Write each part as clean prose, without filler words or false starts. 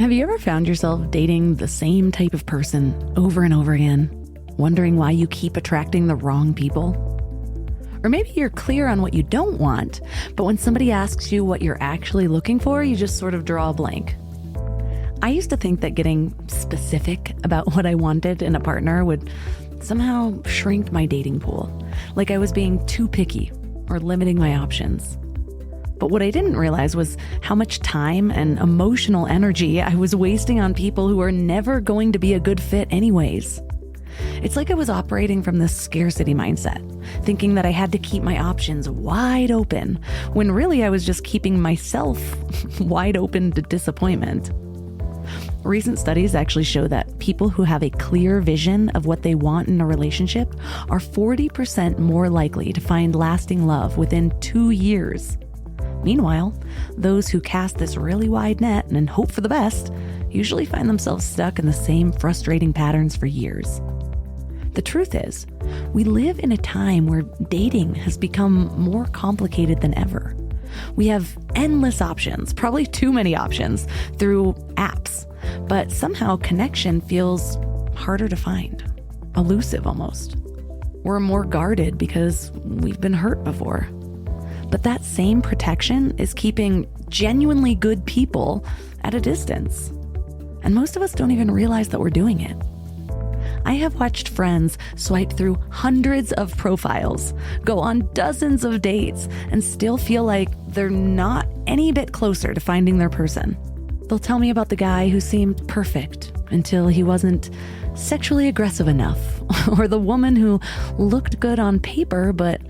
Have you ever found yourself dating the same type of person over and over again, wondering why you keep attracting the wrong people? Or maybe you're clear on what you don't want, but when somebody asks you what you're actually looking for, you just sort of draw a blank. I used to think that getting specific about what I wanted in a partner would somehow shrink my dating pool, like I was being too picky or limiting my options. But what I didn't realize was how much time and emotional energy I was wasting on people who were never going to be a good fit anyways. It's like I was operating from this scarcity mindset, thinking that I had to keep my options wide open, when really I was just keeping myself wide open to disappointment. Recent studies actually show that people who have a clear vision of what they want in a relationship are 40% more likely to find lasting love within 2 years. Meanwhile, those who cast this really wide net and hope for the best usually find themselves stuck in the same frustrating patterns for years. The truth is, we live in a time where dating has become more complicated than ever. We have endless options, probably too many options, through apps, but somehow connection feels harder to find, elusive almost. We're more guarded because we've been hurt before. But that same protection is keeping genuinely good people at a distance. And most of us don't even realize that we're doing it. I have watched friends swipe through hundreds of profiles, go on dozens of dates, and still feel like they're not any bit closer to finding their person. They'll tell me about the guy who seemed perfect until he wasn't sexually aggressive enough, or the woman who looked good on paper but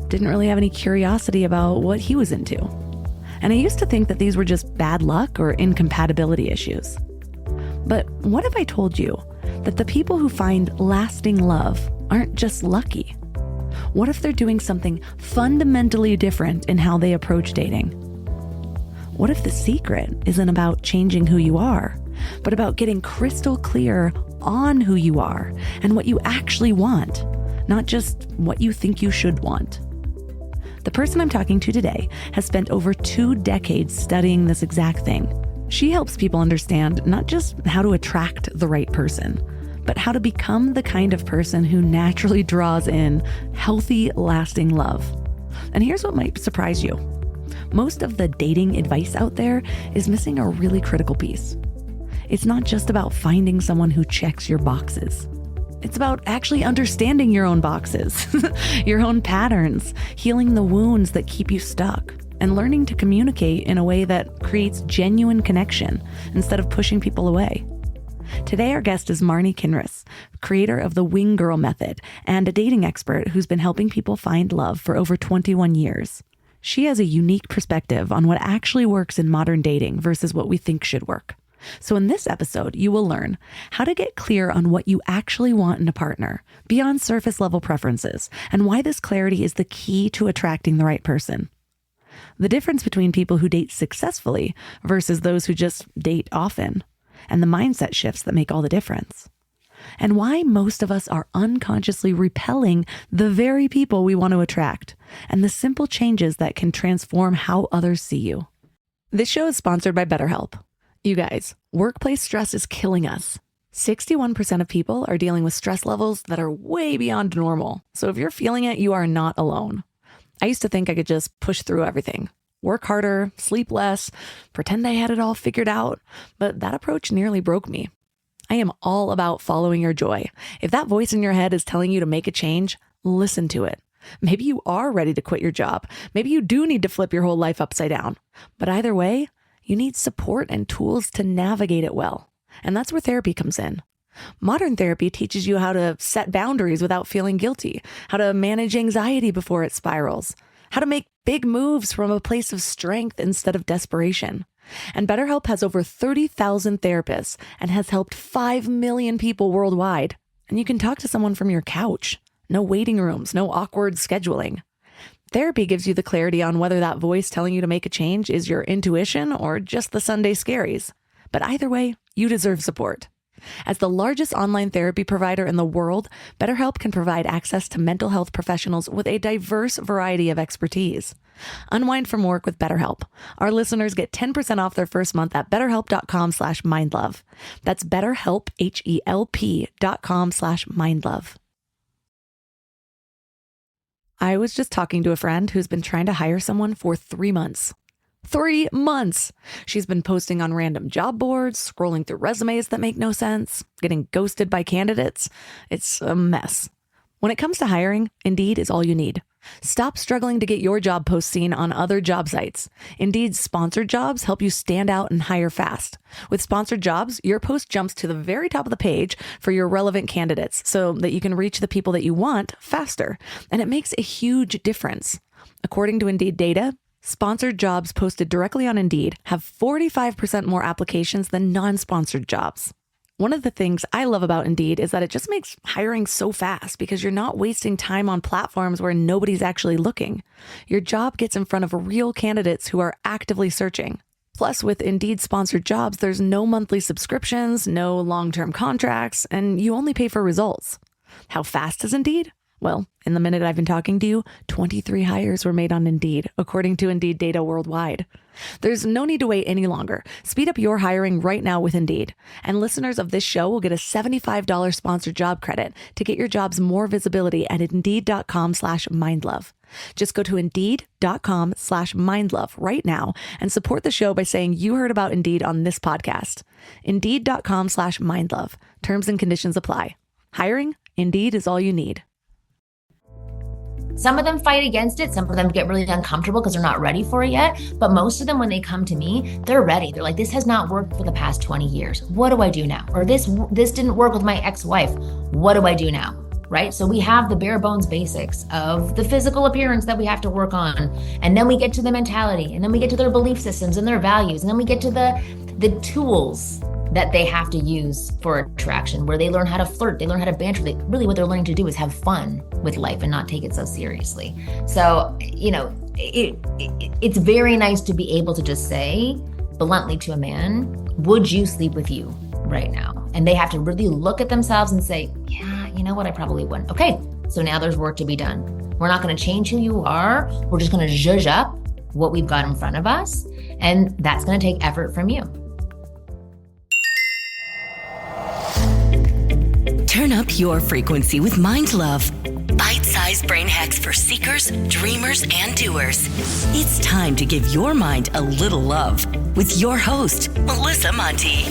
didn't really have any curiosity about what he was into. And I used to think that these were just bad luck or incompatibility issues. But what if I told you that the people who find lasting love aren't just lucky? What if they're doing something fundamentally different in how they approach dating? What if the secret isn't about changing who you are, but about getting crystal clear on who you are and what you actually want, not just what you think you should want? The person I'm talking to today has spent over 2 decades studying this exact thing. She helps people understand not just how to attract the right person, but how to become the kind of person who naturally draws in healthy, lasting love. And here's what might surprise you. Most of the dating advice out there is missing a really critical piece. It's not just about finding someone who checks your boxes. It's about actually understanding your own boxes, your own patterns, healing the wounds that keep you stuck, and learning to communicate in a way that creates genuine connection instead of pushing people away. Today, our guest is Marni Kinrys, creator of the Wing Girl Method and a dating expert who's been helping people find love for over 21 years. She has a unique perspective on what actually works in modern dating versus what we think should work. So in this episode, you will learn how to get clear on what you actually want in a partner, beyond surface level preferences, and why this clarity is the key to attracting the right person. The difference between people who date successfully versus those who just date often, and the mindset shifts that make all the difference. And why most of us are unconsciously repelling the very people we want to attract, and the simple changes that can transform how others see you. This show is sponsored by BetterHelp. You guys, workplace stress is killing us. 61% of people are dealing with stress levels that are way beyond normal. So if you're feeling it, you are not alone. I used to think I could just push through everything, work harder, sleep less, pretend I had it all figured out. But that approach nearly broke me. I am all about following your joy. If that voice in your head is telling you to make a change, listen to it. Maybe you are ready to quit your job. Maybe you do need to flip your whole life upside down. But either way, you need support and tools to navigate it well. And that's where therapy comes in. Modern therapy teaches you how to set boundaries without feeling guilty, how to manage anxiety before it spirals, how to make big moves from a place of strength instead of desperation. And BetterHelp has over 30,000 therapists and has helped 5 million people worldwide. And you can talk to someone from your couch. No waiting rooms, no awkward scheduling. Therapy gives you the clarity on whether that voice telling you to make a change is your intuition or just the Sunday scaries. But either way, you deserve support. As the largest online therapy provider in the world, BetterHelp can provide access to mental health professionals with a diverse variety of expertise. Unwind from work with BetterHelp. Our listeners get 10% off their first month at betterhelp.com/mindlove. That's BetterHelp, HELP.com/mindlove. I was just talking to a friend who's been trying to hire someone for 3 months. 3 months. She's been posting on random job boards, scrolling through resumes that make no sense, getting ghosted by candidates. It's a mess. When it comes to hiring, Indeed is all you need. Stop struggling to get your job post seen on other job sites. Indeed's sponsored jobs help you stand out and hire fast. With sponsored jobs, your post jumps to the very top of the page for your relevant candidates so that you can reach the people that you want faster. And it makes a huge difference. According to Indeed data, sponsored jobs posted directly on Indeed have 45% more applications than non-sponsored jobs. One of the things I love about Indeed is that it just makes hiring so fast because you're not wasting time on platforms where nobody's actually looking. Your job gets in front of real candidates who are actively searching. Plus, with Indeed sponsored jobs, there's no monthly subscriptions, no long-term contracts, and you only pay for results. How fast is Indeed? Well, in the minute I've been talking to you, 23 hires were made on Indeed, according to Indeed data worldwide. There's no need to wait any longer. Speed up your hiring right now with Indeed. And listeners of this show will get a $75 sponsored job credit to get your jobs more visibility at Indeed.com/mindlove. Just go to Indeed.com/mindlove right now and support the show by saying you heard about Indeed on this podcast. Indeed.com/mindlove. Terms and conditions apply. Hiring? Indeed is all you need. Some of them fight against it. Some of them get really uncomfortable because they're not ready for it yet. But most of them, when they come to me, they're ready. They're like, this has not worked for the past 20 years. What do I do now? Or this didn't work with my ex-wife. What do I do now? Right? So we have the bare bones basics of the physical appearance that we have to work on. And then we get to the mentality. And then we get to their belief systems and their values. And then we get to the tools that they have to use for attraction, where they learn how to flirt, they learn how to banter. Really what they're learning to do is have fun with life and not take it so seriously. So, it's very nice to be able to just say bluntly to a man, would you sleep with you right now? And they have to really look at themselves and say, yeah, you know what, I probably wouldn't. Okay, so now there's work to be done. We're not gonna change who you are. We're just gonna zhuzh up what we've got in front of us. And that's gonna take effort from you. Turn up your frequency with Mind Love. Bite-sized brain hacks for seekers, dreamers, and doers. It's time to give your mind a little love with your host, Melissa Monti.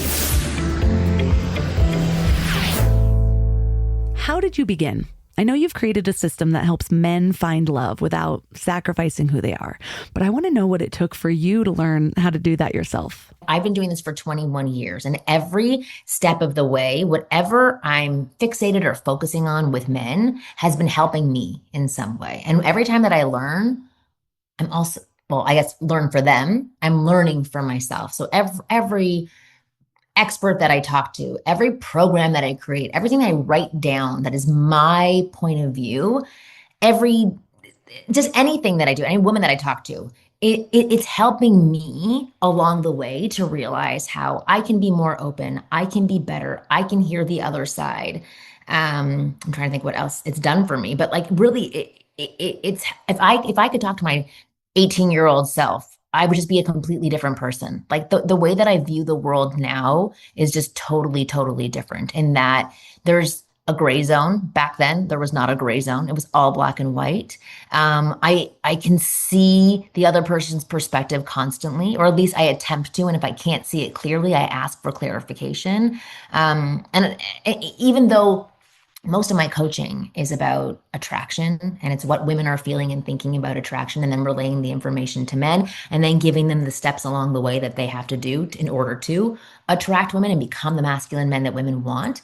How did you begin? I know you've created a system that helps men find love without sacrificing who they are, but I want to know what it took for you to learn how to do that yourself. I've been doing this for 21 years, and every step of the way, whatever I'm fixated or focusing on with men has been helping me in some way. And every time that I learn, I'm also, learn for them, I'm learning for myself. So every expert that I talk to, every program that I create, everything I write down that is my point of view, just anything that I do, any woman that I talk to, it's helping me along the way to realize how I can be more open, I can be better, I can hear the other side. I'm trying to think what else it's done for me, but like really, it's if I could talk to my 18-year-old self, I would just be a completely different person. Like the way that I view the world now is just totally, totally different in that there's a gray zone. Back then, there was not a gray zone. It was all black and white. I can see the other person's perspective constantly, or at least I attempt to. And if I can't see it clearly, I ask for clarification. And even though most of my coaching is about attraction, and it's what women are feeling and thinking about attraction, and then relaying the information to men, and then giving them the steps along the way that they have to do in order to attract women and become the masculine men that women want.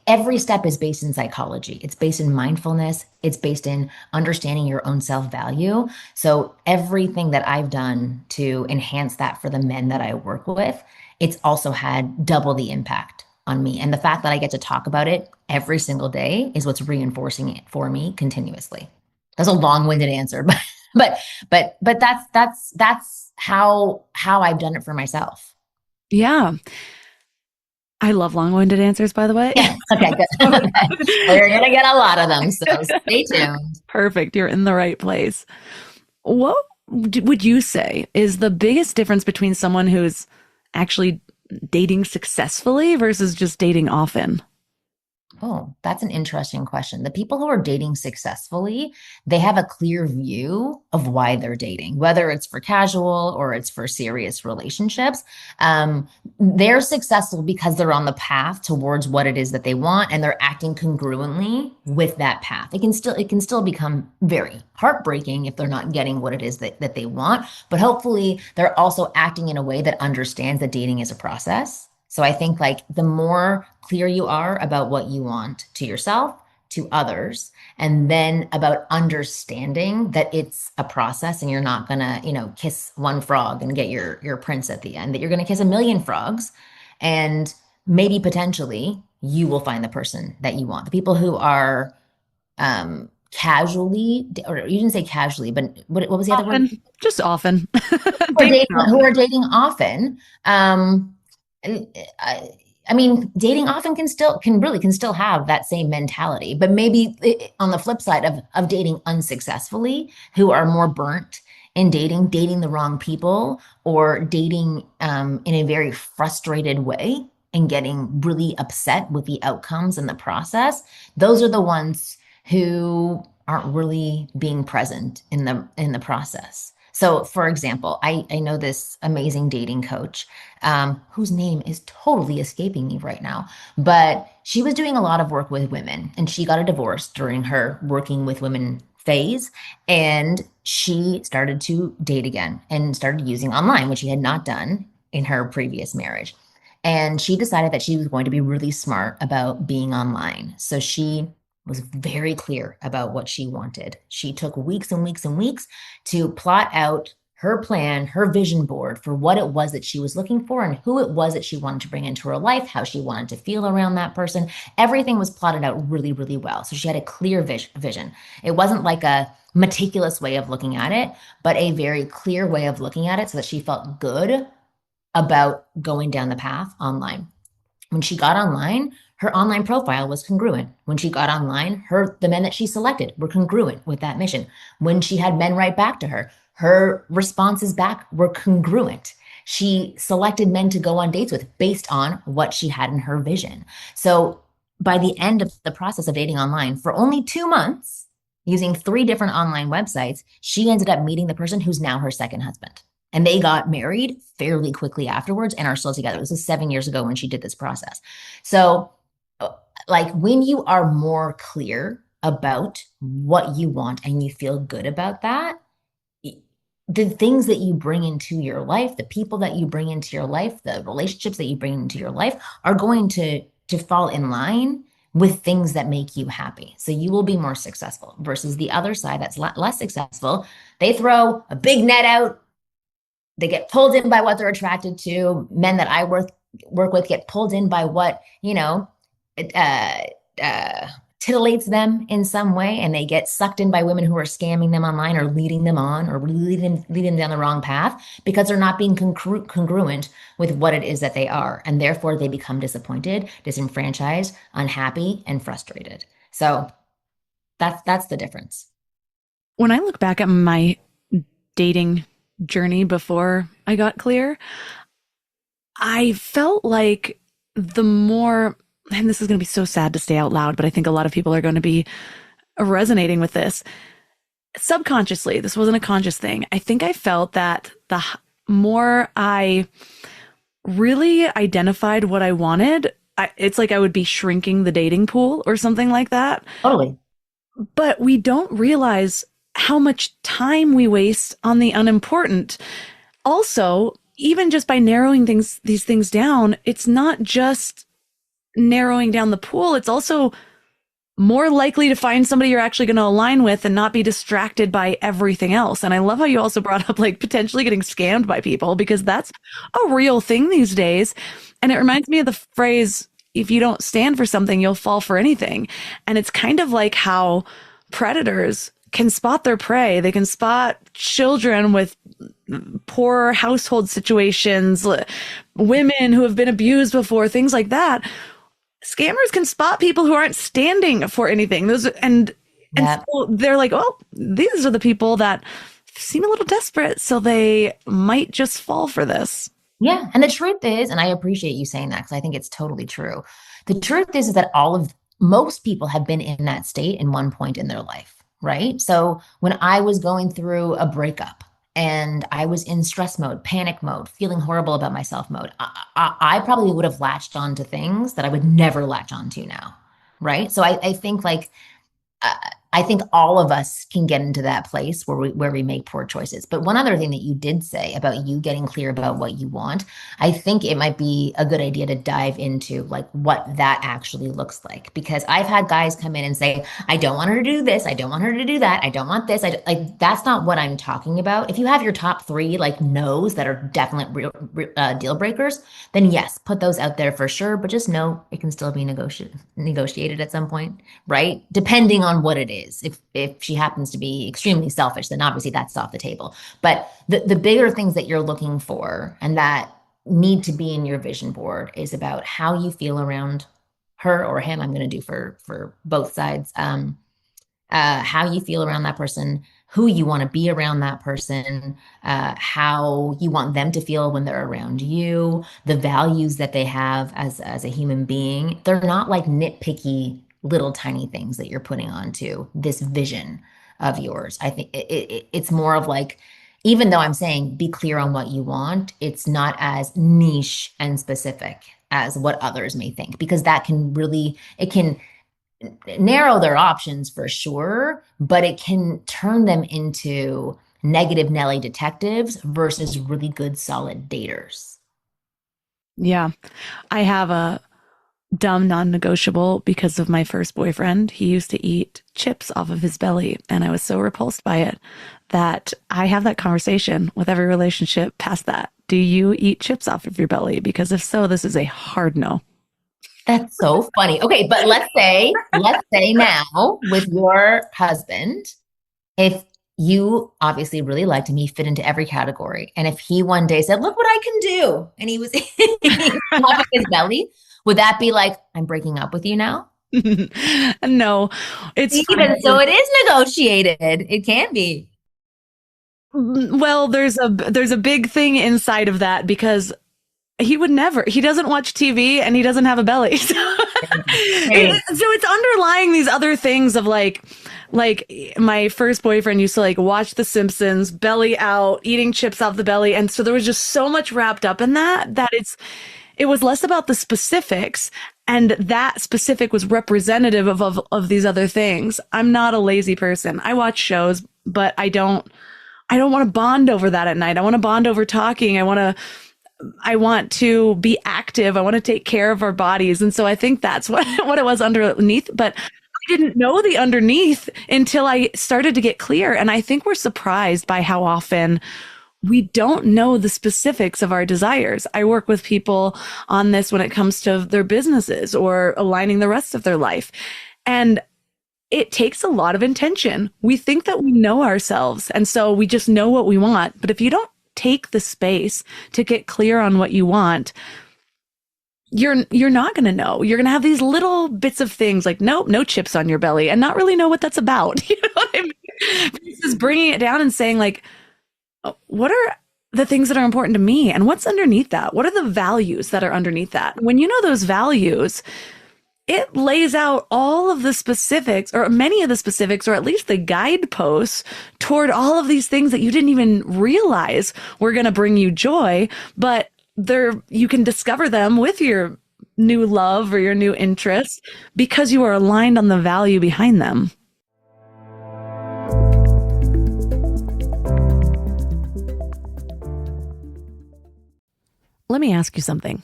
Every step is based in psychology. It's based in mindfulness. It's based in understanding your own self-value. So everything that I've done to enhance that for the men that I work with, it's also had double the impact on me. And the fact that I get to talk about it every single day is what's reinforcing it for me continuously. That's a long-winded answer, but that's how I've done it for myself. Yeah. I love long-winded answers, by the way. Yeah. Okay, good. We're going to get a lot of them, so stay tuned. Perfect. You're in the right place. What would you say is the biggest difference between someone who's actually dating successfully versus just dating often? Oh, that's an interesting question. The people who are dating successfully, they have a clear view of why they're dating, whether it's for casual or it's for serious relationships. They're successful because they're on the path towards what it is that they want, and they're acting congruently with that path. It can still become very heartbreaking if they're not getting what it is that they want, but hopefully they're also acting in a way that understands that dating is a process. So I think like the more clear you are about what you want to yourself, to others, and then about understanding that it's a process and you're not gonna, kiss one frog and get your prince at the end, that you're gonna kiss a million frogs, and maybe potentially you will find the person that you want. The people who are casually, or you didn't say casually, but what was the other word? Often, just often. Who are Dating who often. are dating often. I, I mean, dating often can still have that same mentality, but maybe on the flip side of dating unsuccessfully, who are more burnt in dating the wrong people, or dating in a very frustrated way and getting really upset with the outcomes and the process. Those are the ones who aren't really being present in the process. So, for example, I know this amazing dating coach, whose name is totally escaping me right now, but she was doing a lot of work with women, and she got a divorce during her working with women phase, and she started to date again and started using online, which she had not done in her previous marriage. And she decided that she was going to be really smart about being online. So she was very clear about what she wanted. She took weeks and weeks and weeks to plot out her plan, her vision board for what it was that she was looking for and who it was that she wanted to bring into her life, how she wanted to feel around that person. Everything was plotted out really, really well. So she had a clear vision. It wasn't like a meticulous way of looking at it, but a very clear way of looking at it so that she felt good about going down the path online. When she got online, her online profile was congruent. When she got online, the men that she selected were congruent with that mission. When she had men write back to her, her responses back were congruent. She selected men to go on dates with based on what she had in her vision. So by the end of the process of dating online, for only 2 months, using 3 different online websites, she ended up meeting the person who's now her second husband. And they got married fairly quickly afterwards and are still together. This was 7 years ago when she did this process. So, like, when you are more clear about what you want and you feel good about that, the things that you bring into your life, the people that you bring into your life, the relationships that you bring into your life are going to fall in line with things that make you happy. So you will be more successful versus the other side that's less successful. They throw a big net out. They get pulled in by what they're attracted to. Men that I work with get pulled in by what, uh, titillates them in some way, and they get sucked in by women who are scamming them online or leading them on or leading them down the wrong path because they're not being congruent with what it is that they are. And therefore they become disappointed, disenfranchised, unhappy, and frustrated. So that's the difference. When I look back at my dating journey before I got clear, I felt like the more, and this is going to be so sad to say out loud, but I think a lot of people are going to be resonating with this. Subconsciously, this wasn't a conscious thing. I think I felt that the more I really identified what I wanted, it's like I would be shrinking the dating pool or something like that. Totally. But we don't realize how much time we waste on the unimportant. Also, even just by narrowing these things down, it's not just narrowing down the pool. It's also more likely to find somebody you're actually going to align with and not be distracted by everything else. And I love how you also brought up like potentially getting scammed by people, because that's a real thing these days. And it reminds me of the phrase, if you don't stand for something, you'll fall for anything. And it's kind of like how predators can spot their prey. They can spot children with poor household situations, women who have been abused before, things like that. Scammers can spot people who aren't standing for anything. And Yep. so they're like, oh, these are the people that seem a little desperate, so they might just fall for this. Yeah. And the truth is, and I appreciate you saying that because I think it's totally true. The truth is that most people have been in that state in one point in their life, right? So when I was going through a breakup and I was in stress mode, panic mode, feeling horrible about myself mode, I probably would have latched on to things that I would never latch on to now, right? So I think like, uh, I think all of us can get into that place where we make poor choices. But one other thing that you did say about you getting clear about what you want, I think it might be a good idea to dive into like what that actually looks like. Because I've had guys come in and say, I don't want her to do this, I don't want her to do that, I don't want this. Like that's not what I'm talking about. If you have your top three like no's that are definite deal breakers, then yes, put those out there for sure. But just know it can still be negotiated at some point, right? Depending on what it is. If she happens to be extremely selfish, then obviously that's off the table. But the bigger things that you're looking for and that need to be in your vision board is about how you feel around her or him. I'm going to do for both sides. How you feel around that person, who you want to be around that person, how you want them to feel when they're around you, the values that they have as a human being. They're not like nitpicky little tiny things that you're putting onto this vision of yours. I think it's more of like, even though I'm saying be clear on what you want, it's not as niche and specific as what others may think, because that can really, it can narrow their options for sure, but it can turn them into negative Nelly detectives versus really good, solid daters. Yeah. I have a dumb non-negotiable because of my first boyfriend. He used to eat chips off of his belly, and I was so repulsed by it that I have that conversation with every relationship past that. Do you eat chips off of your belly? Because if so, this is a hard no. That's so funny. Okay, but let's say now with your husband, if you obviously really liked him, he fit into every category. And if he one day said, look what I can do, and he was off of his belly, would that be like, I'm breaking up with you now? No, it's even so it is negotiated. It can be. Well, there's a big thing inside of that because he doesn't watch TV and he doesn't have a belly. So, it's underlying these other things of like my first boyfriend used to like watch The Simpsons, belly out, eating chips off the belly. And so there was just so much wrapped up in that it was less about the specifics, and that specific was representative of these other things. I'm not a lazy person. I watch shows, but I don't want to bond over that at night. I want to bond over talking. I want to be active. I want to take care of our bodies. And so I think that's what it was underneath. But I didn't know the underneath until I started to get clear. And I think we're surprised by how often we don't know the specifics of our desires. I work with people on this when it comes to their businesses or aligning the rest of their life. And it takes a lot of intention. We think that we know ourselves, and so we just know what we want. But if you don't take the space to get clear on what you want, you're not going to know. You're going to have these little bits of things like, nope, no chips on your belly, and not really know what that's about. You know what I mean? It's just bringing it down and saying like, what are the things that are important to me, and what's underneath that? What are the values that are underneath that? When you know those values, it lays out all of the specifics, or many of the specifics, or at least the guideposts toward all of these things that you didn't even realize were going to bring you joy, but you can discover them with your new love or your new interests because you are aligned on the value behind them. Let me ask you something.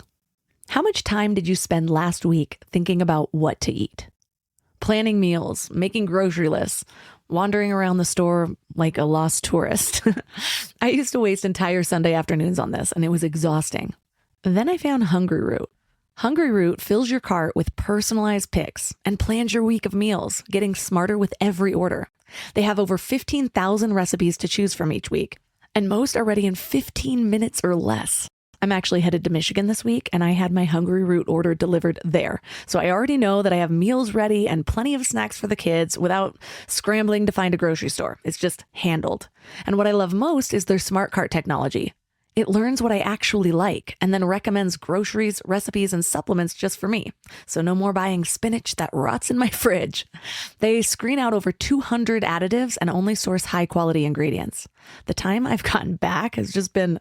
How much time did you spend last week thinking about what to eat? Planning meals, making grocery lists, wandering around the store like a lost tourist. I used to waste entire Sunday afternoons on this, and it was exhausting. Then I found Hungry Root. Hungry Root fills your cart with personalized picks and plans your week of meals, getting smarter with every order. They have over 15,000 recipes to choose from each week, and most are ready in 15 minutes or less. I'm actually headed to Michigan this week, and I had my Hungry Root order delivered there. So I already know that I have meals ready and plenty of snacks for the kids without scrambling to find a grocery store. It's just handled. And what I love most is their smart cart technology. It learns what I actually like and then recommends groceries, recipes, and supplements just for me. So no more buying spinach that rots in my fridge. They screen out over 200 additives and only source high quality ingredients. The time I've gotten back has just been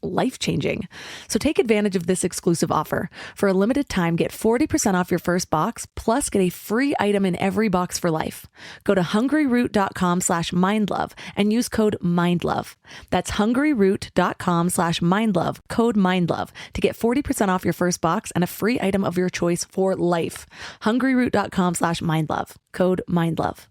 life-changing. So take advantage of this exclusive offer. For a limited time, get 40% off your first box, plus get a free item in every box for life. Go to hungryroot.com/mindlove and use code MINDLOVE. That's hungryroot.com/mindlove, code MINDLOVE, to get 40% off your first box and a free item of your choice for life. hungryroot.com/mindlove, code MINDLOVE.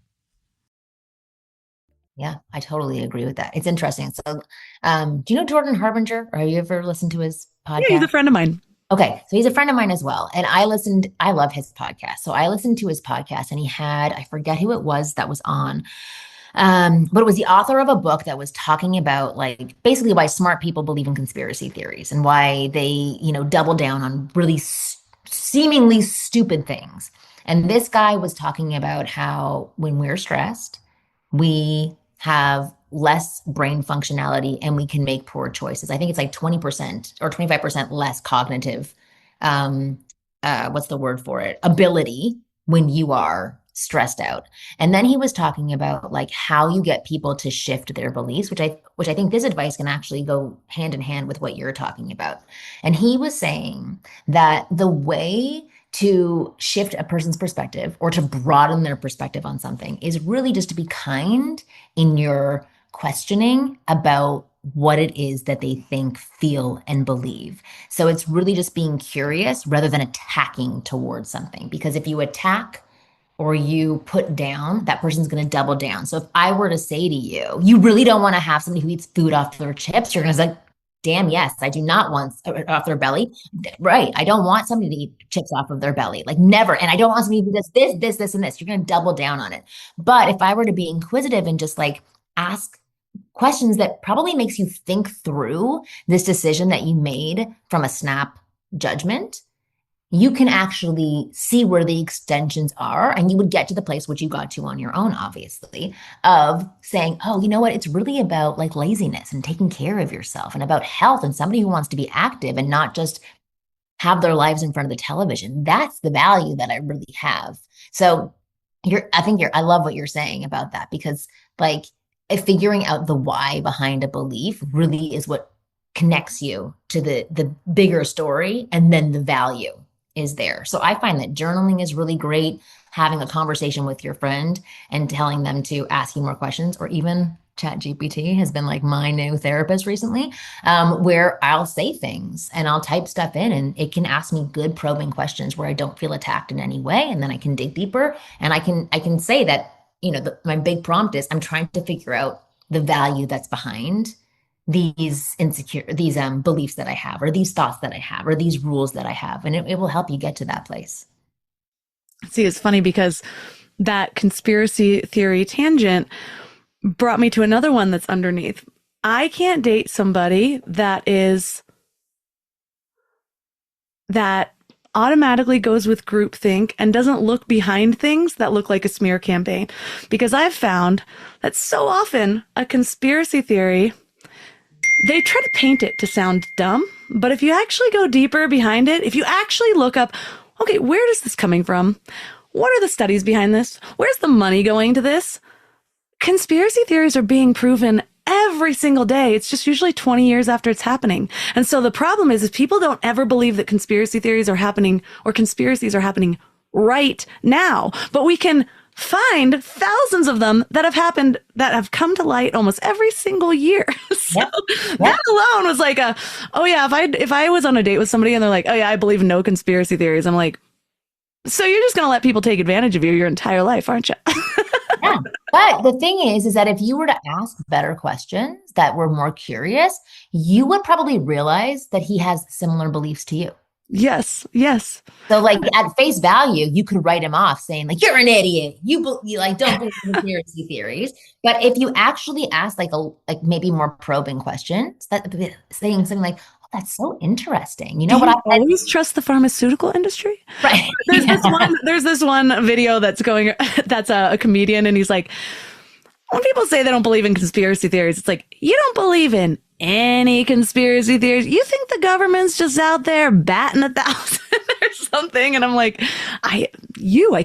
Yeah, I totally agree with that. It's interesting. So, do you know Jordan Harbinger, or have you ever listened to his podcast? Yeah, he's a friend of mine. Okay, so he's a friend of mine as well. And I love his podcast. So I listened to his podcast, and he had, I forget who it was that was on, but it was the author of a book that was talking about, like, basically why smart people believe in conspiracy theories and why they, double down on really seemingly stupid things. And this guy was talking about how when we're stressed, we have less brain functionality and we can make poor choices. I think it's like 20% or 25% less cognitive, what's the word for it? Ability when you are stressed out. And then he was talking about like how you get people to shift their beliefs, which I think this advice can actually go hand in hand with what you're talking about. And he was saying that the way to shift a person's perspective or to broaden their perspective on something is really just to be kind in your questioning about what it is that they think, feel, and believe. So it's really just being curious rather than attacking towards something. Because if you attack or you put down, that person's going to double down. So if I were to say to you, you really don't want to have somebody who eats food off their chips, you're going to say, damn, yes, I do not want off their belly. Right. I don't want somebody to eat chips off of their belly. Like never. And I don't want somebody who does this, and this. You're going to double down on it. But if I were to be inquisitive and just like ask questions that probably makes you think through this decision that you made from a snap judgment, you can actually see where the extensions are, and you would get to the place which you got to on your own, obviously, of saying, oh, you know what? It's really about like laziness and taking care of yourself and about health and somebody who wants to be active and not just have their lives in front of the television. That's the value that I really have. So I love what you're saying about that, because like figuring out the why behind a belief really is what connects you to the bigger story, and then the value is there. So I find that journaling is really great, having a conversation with your friend and telling them to ask you more questions, or even ChatGPT has been like my new therapist recently, where I'll say things and I'll type stuff in and it can ask me good probing questions where I don't feel attacked in any way. And then I can dig deeper and I can say that, my big prompt is I'm trying to figure out the value that's behind these beliefs that I have, or these thoughts that I have, or these rules that I have. And it will help you get to that place. See, it's funny because that conspiracy theory tangent brought me to another one that's underneath. I can't date somebody that automatically goes with groupthink and doesn't look behind things that look like a smear campaign. Because I've found that so often a conspiracy theory, they try to paint it to sound dumb, but if you actually go deeper behind it, if you actually look up, okay, where is this coming from? What are the studies behind this? Where's the money going to this? Conspiracy theories are being proven every single day. It's just usually 20 years after it's happening. And so the problem is people don't ever believe that conspiracy theories are happening or conspiracies are happening right now, but we can find thousands of them that have happened, that have come to light almost every single year. So that alone was like oh yeah, if I was on a date with somebody and they're like, oh yeah, I believe in no conspiracy theories, I'm like, so you're just going to let people take advantage of you your entire life, aren't you? Yeah. But the thing is that if you were to ask better questions that were more curious, you would probably realize that he has similar beliefs to you. Yes. So like at face value, you could write him off saying like, you're an idiot. You like don't believe in conspiracy theories. But if you actually ask like maybe more probing questions, that saying something like, that's so interesting. You Do know what you I always trust the pharmaceutical industry? right. There's this one video that's going, that's a comedian, and he's like, when people say they don't believe in conspiracy theories, it's like, you don't believe in any conspiracy theories. You think the government's just out there batting 1,000 or something? And I'm like, I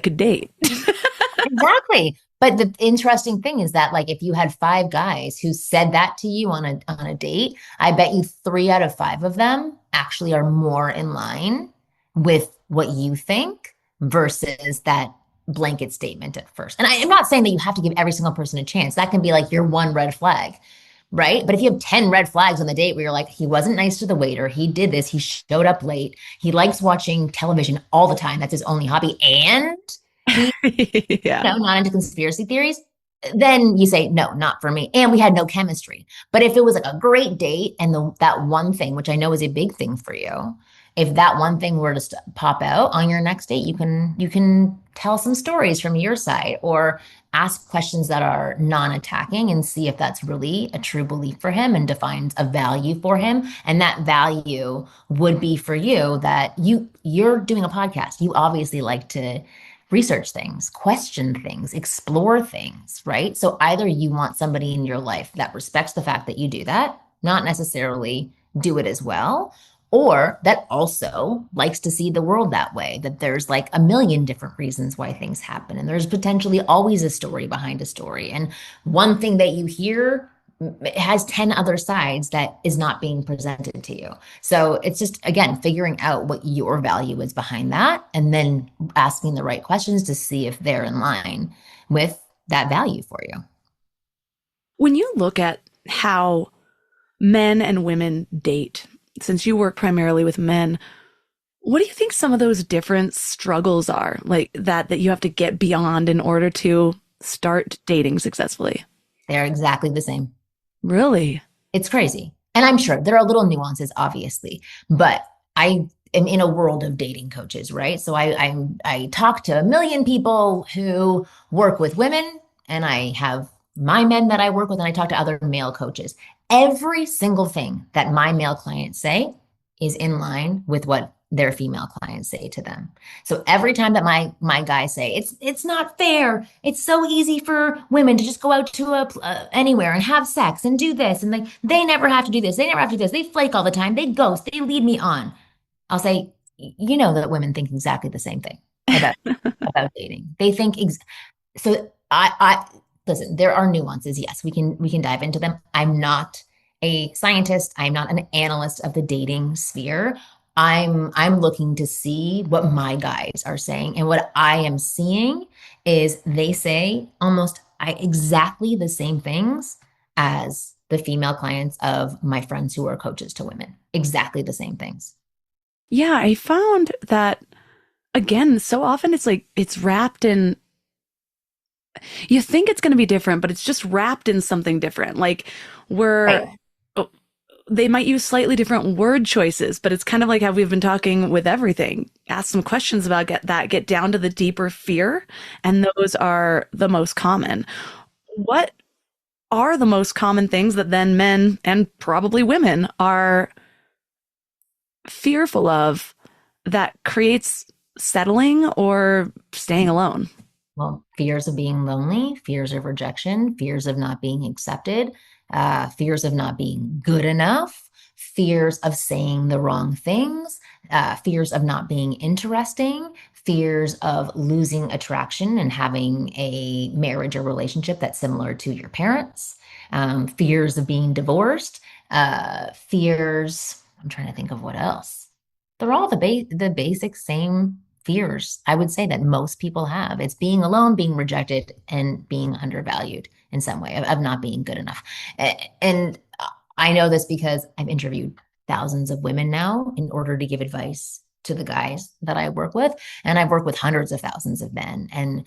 could date. Exactly. But the interesting thing is that, like, if you had 5 guys who said that to you on a date, I bet you 3 out of 5 of them actually are more in line with what you think versus that blanket statement at first. And I am not saying that you have to give every single person a chance. That can be like your one red flag, right? But if you have 10 red flags on the date where you're like, he wasn't nice to the waiter, he did this, he showed up late, he likes watching television all the time, that's his only hobby, and he Yeah. not into conspiracy theories, then you say, no, not for me. And we had no chemistry. But if it was like a great date and that one thing, which I know is a big thing for you, if that one thing were to pop out on your next date, you can tell some stories from your side or ask questions that are non-attacking and see if that's really a true belief for him and defines a value for him. And that value would be for you that you're doing a podcast. You obviously like to research things, question things, explore things, right? So either you want somebody in your life that respects the fact that you do that, not necessarily do it as well, or that also likes to see the world that way, that there's like a million different reasons why things happen. And there's potentially always a story behind a story. And one thing that you hear it has 10 other sides that is not being presented to you. So it's just, again, figuring out what your value is behind that and then asking the right questions to see if they're in line with that value for you. When you look at how men and women date, since you work primarily with men, what do you think some of those different struggles are, like that you have to get beyond in order to start dating successfully? They're exactly the same. Really? It's crazy. And I'm sure there are little nuances, obviously, but I am in a world of dating coaches, right? So I talk to a million people who work with women, and I have my men that I work with, and I talk to other male coaches. Every single thing that my male clients say is in line with what their female clients say to them. So every time that my guys say it's not fair, it's so easy for women to just go out to anywhere and have sex and do this, and they never have to do this, they never have to do this, they flake all the time, they ghost, they lead me on. I'll say, you know that women think exactly the same thing about dating. They think so. I listen. There are nuances. Yes, we can dive into them. I'm not a scientist. I'm not an analyst of the dating sphere. I'm looking to see what my guys are saying, and what I am seeing is they say almost exactly the same things as the female clients of my friends who are coaches to women. Exactly the same things. Yeah, I found that, again, so often it's like it's wrapped in, you think it's going to be different, but it's just wrapped in something different. Like Right. they might use slightly different word choices, but it's kind of like how we've been talking with everything. Ask some questions about get down to the deeper fear, and those are the most common. What are the most common things that then men and probably women are fearful of that creates settling or staying alone? Well, fears of being lonely, fears of rejection, fears of not being accepted, fears of not being good enough, fears of saying the wrong things, fears of not being interesting, fears of losing attraction and having a marriage or relationship that's similar to your parents, fears of being divorced, fears. I'm trying to think of what else. They're all the basic same fears, I would say, that most people have. It's being alone, being rejected, and being undervalued in some way, of not being good enough. And I know this because I've interviewed thousands of women now in order to give advice to the guys that I work with. And I've worked with hundreds of thousands of men. And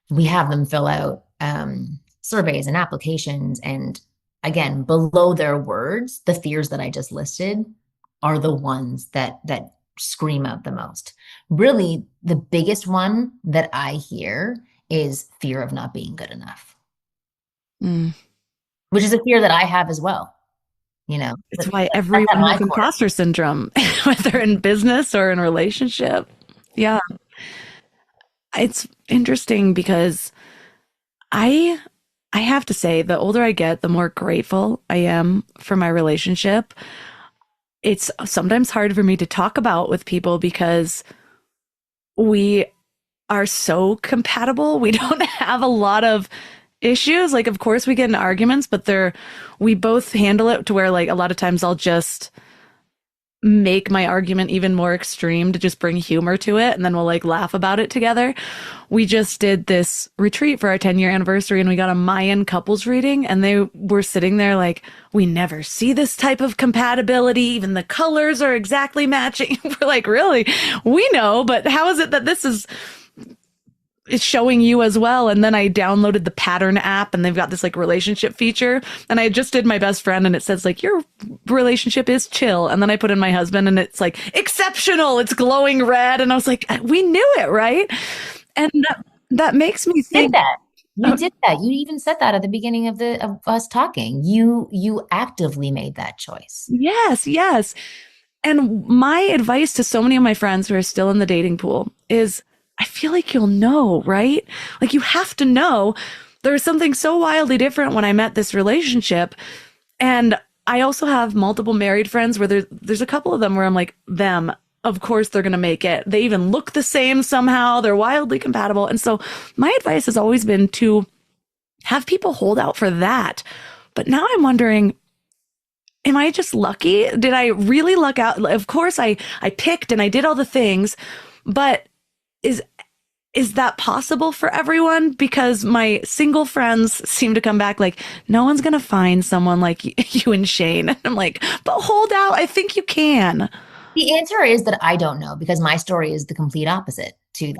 we have them fill out surveys and applications. And again, below their words, the fears that I just listed are the ones that scream out the most. Really, the biggest one that I hear is fear of not being good enough, Mm. which is a fear that I have as well. It's why That's at everyone my has core. imposter syndrome, whether in business or in a relationship. Yeah. It's interesting because I I have to say, the older I get, the more grateful I am for my relationship. It's sometimes hard for me to talk about with people because we are so compatible. We don't have a lot of issues. Like, of course, we get in arguments, but we both handle it to where, like, a lot of times I'll just make my argument even more extreme to just bring humor to it. And then we'll like laugh about it together. We just did this retreat for our 10-year anniversary and we got a Mayan couples reading and they were sitting there like, we never see this type of compatibility. Even the colors are exactly matching. We're like, really? We know, but how is it that this is it's showing you as well? And then I downloaded the pattern app and they've got this like relationship feature. And I just did my best friend and it says like, your relationship is chill. And then I put in my husband and it's like exceptional. It's glowing red. And I was like, we knew it, right? And that makes me You think. did that. You did that. You even said that at the beginning of us talking. You actively made that choice. Yes, yes. And my advice to so many of my friends who are still in the dating pool is I feel like you'll know, right? Like you have to know there was something so wildly different when I met this relationship. And I also have multiple married friends where there's a couple of them where I'm like, them, of course they're going to make it. They even look the same somehow. They're wildly compatible. And so my advice has always been to have people hold out for that. But now I'm wondering, am I just lucky? Did I really luck out? Of course I picked and I did all the things, but is that possible for everyone? Because my single friends seem to come back like, no one's going to find someone like you and Shane. And I'm like, but hold out. I think you can. The answer is that I don't know because my story is the complete opposite to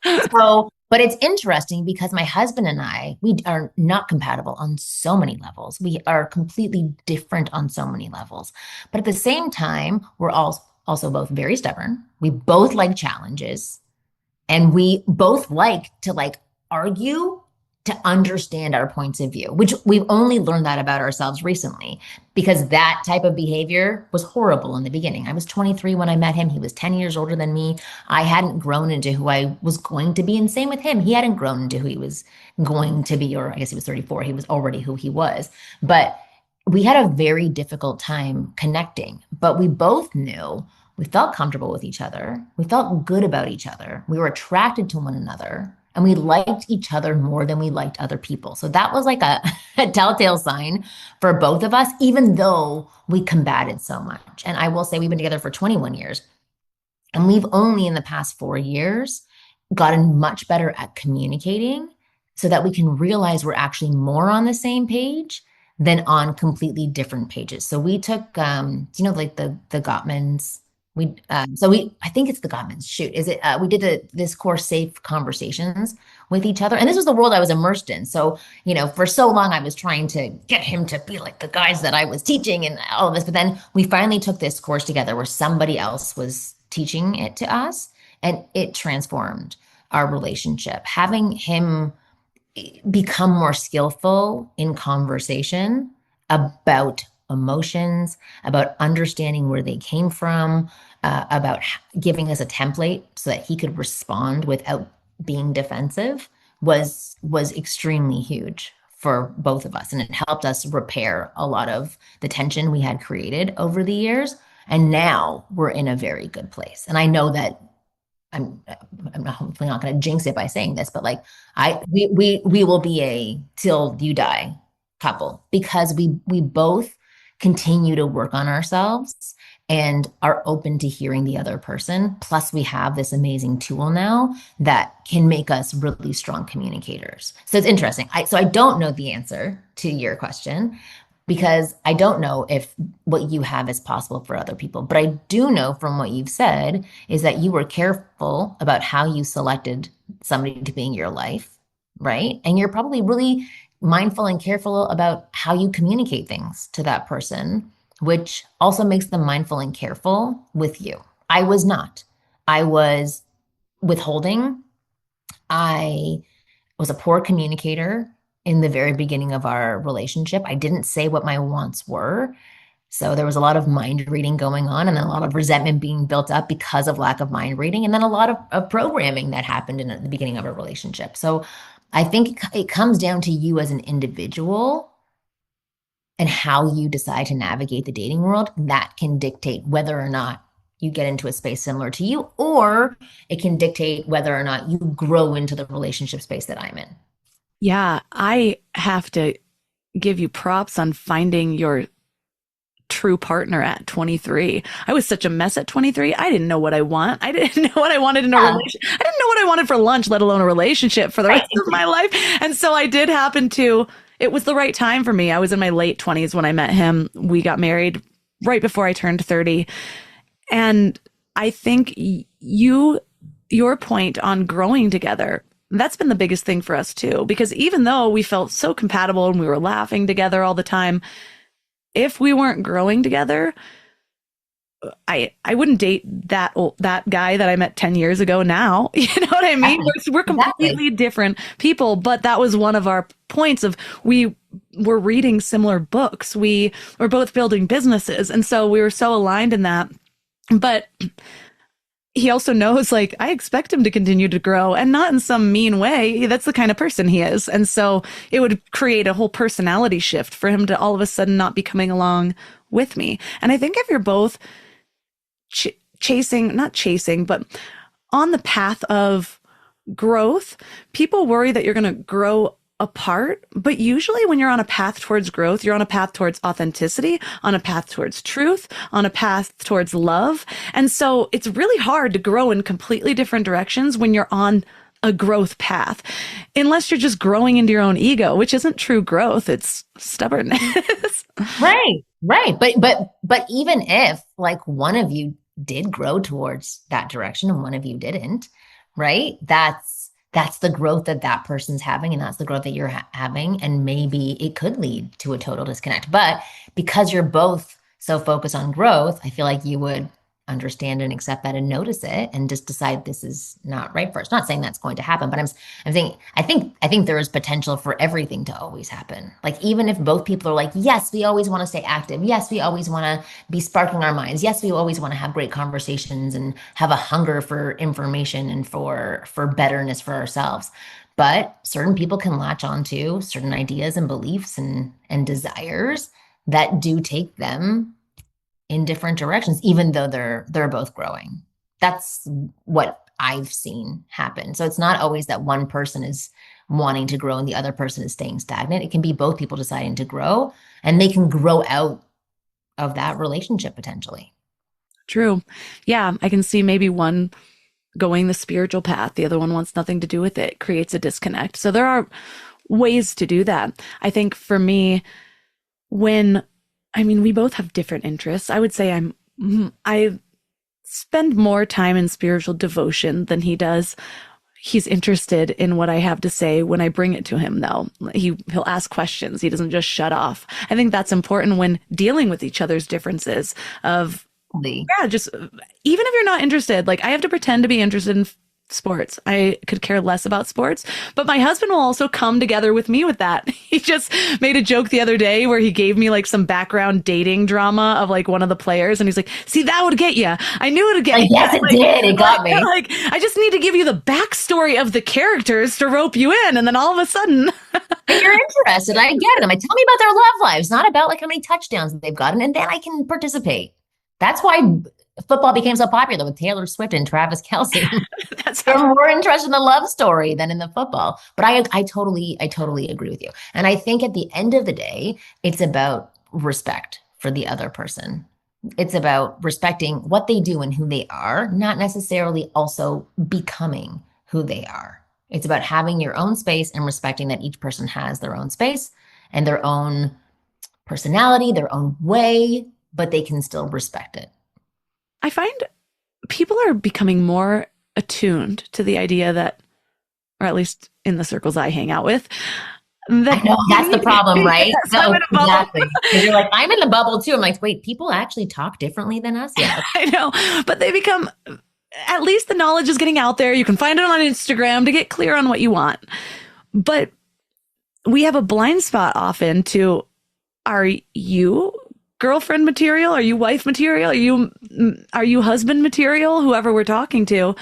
that. So, but it's interesting because my husband and I, we are not compatible on so many levels. We are completely different on so many levels. But at the same time, we're also both very stubborn. We both like challenges. And we both like to argue to understand our points of view, which we've only learned that about ourselves recently because that type of behavior was horrible in the beginning. I was 23 when I met him. He was 10 years older than me. I hadn't grown into who I was going to be. And same with him. He hadn't grown into who he was going to be, or I guess he was 34. He was already who he was. But we had a very difficult time connecting, but we both knew we felt comfortable with each other. We felt good about each other. We were attracted to one another and we liked each other more than we liked other people. So that was like a telltale sign for both of us, even though we combated so much. And I will say we've been together for 21 years and we've only in the past 4 years gotten much better at communicating so that we can realize we're actually more on the same page than on completely different pages. So we took, like the Gottmans. I think it's the Gottmans. Shoot, is it? We did this course, Safe Conversations with Each Other, and this was the world I was immersed in. So, for so long I was trying to get him to be like the guys that I was teaching and all of this. But then we finally took this course together where somebody else was teaching it to us, and it transformed our relationship. Having him become more skillful in conversation about emotions, about understanding where they came from, about giving us a template so that he could respond without being defensive was extremely huge for both of us. And it helped us repair a lot of the tension we had created over the years. And now we're in a very good place. And I know that I'm hopefully not going to jinx it by saying this, but we will be a till you die couple because we both continue to work on ourselves and are open to hearing the other person. Plus we have this amazing tool now that can make us really strong communicators. So it's interesting. So I don't know the answer to your question because I don't know if what you have is possible for other people. But I do know from what you've said is that you were careful about how you selected somebody to be in your life, right? And you're probably really mindful and careful about how you communicate things to that person, which also makes them mindful and careful with you. I was not. I was withholding. I was a poor communicator in the very beginning of our relationship. I didn't say what my wants were. So there was a lot of mind reading going on, and then a lot of resentment being built up because of lack of mind reading, and then a lot of programming that happened in the beginning of a relationship. So I think it comes down to you as an individual and how you decide to navigate the dating world. That can dictate whether or not you get into a space similar to you, or it can dictate whether or not you grow into the relationship space that I'm in. Yeah, I have to give you props on finding your true partner at 23. I was such a mess at 23. I didn't know what I want. I didn't know what I wanted in a relationship. I didn't know what I wanted for lunch, let alone a relationship for the rest of my life. And so I did happen to, it was the right time for me. I was in my late 20s when I met him. We got married right before I turned 30. And I think your point on growing together, that's been the biggest thing for us too, because even though we felt so compatible and we were laughing together all the time, if we weren't growing together, I wouldn't date that guy that I met 10 years ago now. You know what I mean? We're completely different people, but that was one of our points of we were reading similar books. We were both building businesses. And so we were so aligned in that. But he also knows, like, I expect him to continue to grow, and not in some mean way. That's the kind of person he is. And so it would create a whole personality shift for him to all of a sudden not be coming along with me. And I think if you're both not chasing, but on the path of growth, people worry that you're going to grow apart. But usually when you're on a path towards growth, you're on a path towards authenticity, on a path towards truth, on a path towards love. And so it's really hard to grow in completely different directions when you're on a growth path, unless you're just growing into your own ego, which isn't true growth. It's stubbornness. Right. But even if like one of you did grow towards that direction and one of you didn't, right? That's the growth that person's having, and that's the growth that you're having. And maybe it could lead to a total disconnect. But because you're both so focused on growth, I feel like you would understand and accept that and notice it and just decide this is not right for us. Not saying that's going to happen, but I'm saying I think there is potential for everything to always happen. Like even if both people are like, yes, we always want to stay active. Yes, we always want to be sparking our minds. Yes, we always want to have great conversations and have a hunger for information and for betterness for ourselves. But certain people can latch onto certain ideas and beliefs and desires that do take them in different directions, even though they're both growing. That's what I've seen happen. So it's not always that one person is wanting to grow and the other person is staying stagnant. It can be both people deciding to grow, and they can grow out of that relationship potentially. True. Yeah, I can see maybe one going the spiritual path, the other one wants nothing to do with it, creates a disconnect. So there are ways to do that. I think for me, we both have different interests. I would say I spend more time in spiritual devotion than he does. He's interested in what I have to say when I bring it to him, though. He'll ask questions. He doesn't just shut off. I think that's important when dealing with each other's differences of, just even if you're not interested, like I have to pretend to be interested in sports. I could care less about sports, but my husband will also come together with me with that. He just made a joke the other day where he gave me like some background dating drama of like one of the players, and he's like, "See, that would get you. I knew it would get you." Yes, it did. It got me. Like, I just need to give you the backstory of the characters to rope you in, and then all of a sudden, you're interested. I get it. I'm like, tell me about their love lives, not about like how many touchdowns they've gotten, and then I can participate. That's why football became so popular with Taylor Swift and Travis Kelce. They're more interested in the love story than in the football. But I totally agree with you. And I think at the end of the day, it's about respect for the other person. It's about respecting what they do and who they are, not necessarily also becoming who they are. It's about having your own space and respecting that each person has their own space and their own personality, their own way, but they can still respect it. I find people are becoming more attuned to the idea that, or at least in the circles I hang out with, that I know that's the problem, right? No, exactly. You're like, I'm in the bubble too. I'm like, wait, people actually talk differently than us? Yeah. I know, but they become, at least the knowledge is getting out there. You can find it on Instagram to get clear on what you want. But we have a blind spot often to, are you girlfriend material? Are you wife material? Are you husband material? Whoever we're talking to.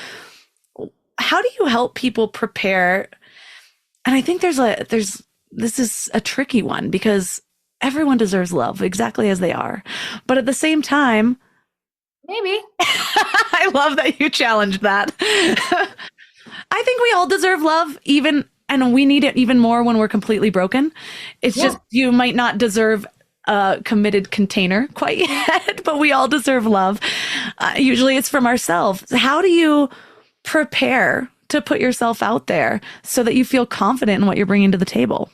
How do you help people prepare? And I think this is a tricky one because everyone deserves love exactly as they are. But at the same time, Maybe. I love that you challenged that. I think we all deserve love, and we need it even more when we're completely broken. It's just you might not deserve a committed container quite yet, but we all deserve love. Usually it's from ourselves. How do you prepare to put yourself out there so that you feel confident in what you're bringing to the table?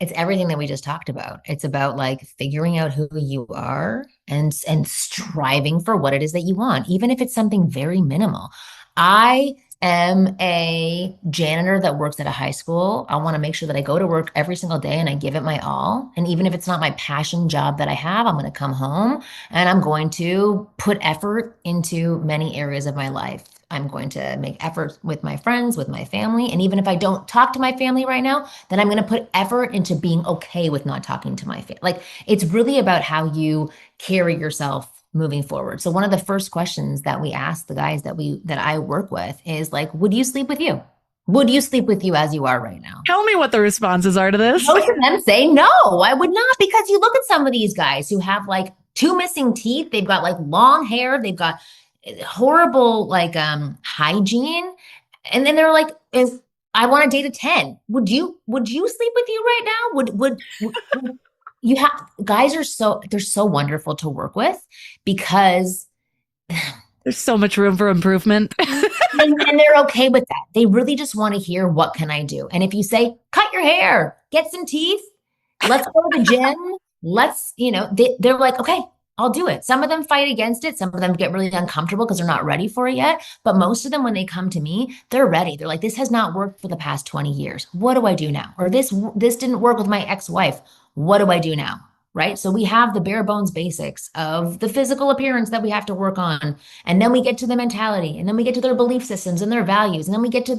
It's everything that we just talked about. It's about like figuring out who you are and striving for what it is that you want, even if it's something very minimal. I am a janitor that works at a high school. I want to make sure that I go to work every single day and I give it my all. And even if it's not my passion job that I have, I'm going to come home and I'm going to put effort into many areas of my life. I'm going to make effort with my friends, with my family. And even if I don't talk to my family right now, then I'm going to put effort into being okay with not talking to my family. Like it's really about how you carry yourself moving forward. So one of the first questions that we ask the guys that I work with is like, would you sleep with you? Would you sleep with you as you are right now? Tell me what the responses are to this. Most of them say no, I would not, because you look at some of these guys who have like 2 missing teeth. They've got like long hair. They've got horrible like hygiene. And then they're like, if I want to date a 10, would you sleep with you right now? Would you have guys they're so wonderful to work with because there's so much room for improvement. and they're okay with that. They really just want to hear, what can I do? And if you say, cut your hair, get some teeth, let's go to the gym, they're like, okay, I'll do it. Some of them fight against it. Some of them get really uncomfortable because they're not ready for it yet. But most of them, when they come to me, they're ready. They're like, this has not worked for the past 20 years. What do I do now? Or this didn't work with my ex-wife. What do I do now? Right? So we have the bare bones basics of the physical appearance that we have to work on. And then we get to the mentality, and then we get to their belief systems and their values. And then we get to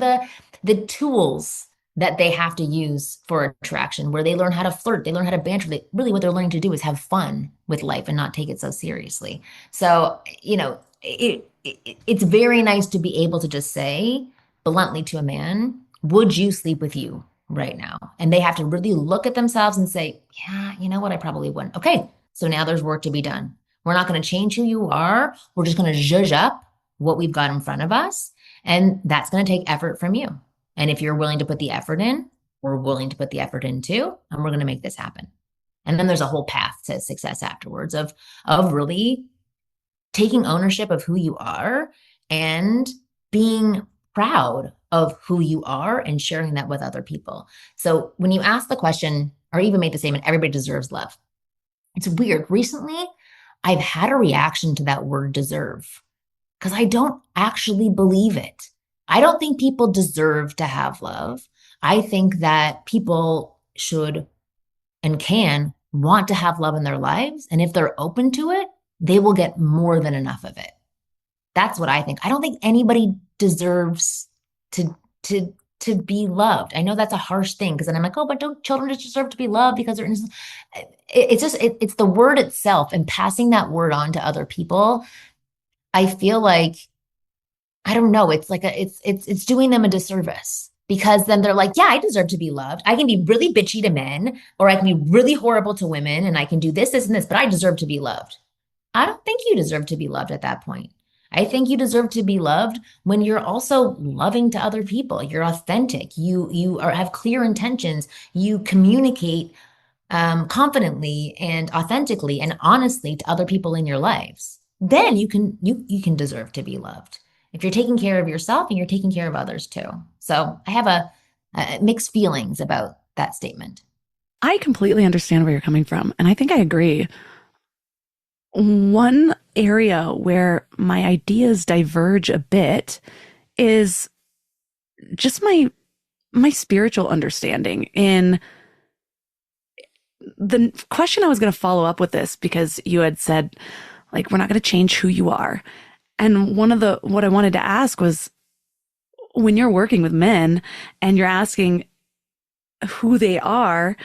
the tools that they have to use for attraction, where they learn how to flirt, they learn how to banter. Really what they're learning to do is have fun with life and not take it so seriously. So, it's very nice to be able to just say bluntly to a man, would you sleep with you right now? And they have to really look at themselves and say, yeah, you know what? I probably wouldn't. Okay. So now there's work to be done. We're not going to change who you are. We're just going to zhuzh up what we've got in front of us. And that's going to take effort from you. And if you're willing to put the effort in, we're willing to put the effort in too, and we're going to make this happen. And then there's a whole path to success afterwards of really taking ownership of who you are and being proud of who you are and sharing that with other people. So when you ask the question, or even make the statement, everybody deserves love, it's weird. Recently, I've had a reaction to that word deserve because I don't actually believe it. I don't think people deserve to have love. I think that people should and can want to have love in their lives. And if they're open to it, they will get more than enough of it. That's what I think. I don't think anybody deserves to be loved. I know that's a harsh thing because then I'm like, oh, but don't children just deserve to be loved because they're innocent? It's the word itself, and passing that word on to other people. I feel like, I don't know. It's like it's doing them a disservice, because then they're like, yeah, I deserve to be loved. I can be really bitchy to men, or I can be really horrible to women, and I can do this, and this, but I deserve to be loved. I don't think you deserve to be loved at that point. I think you deserve to be loved when you're also loving to other people. You're authentic. You have clear intentions. You communicate confidently and authentically and honestly to other people in your lives. Then you can deserve to be loved if you're taking care of yourself and you're taking care of others too. So I have a mixed feelings about that statement. I completely understand where you're coming from, and I think I agree. One area where my ideas diverge a bit is just my spiritual understanding. In the question I was going to follow up with this, because you had said, like, we're not going to change who you are. And what I wanted to ask was, when you're working with men and you're asking who they are,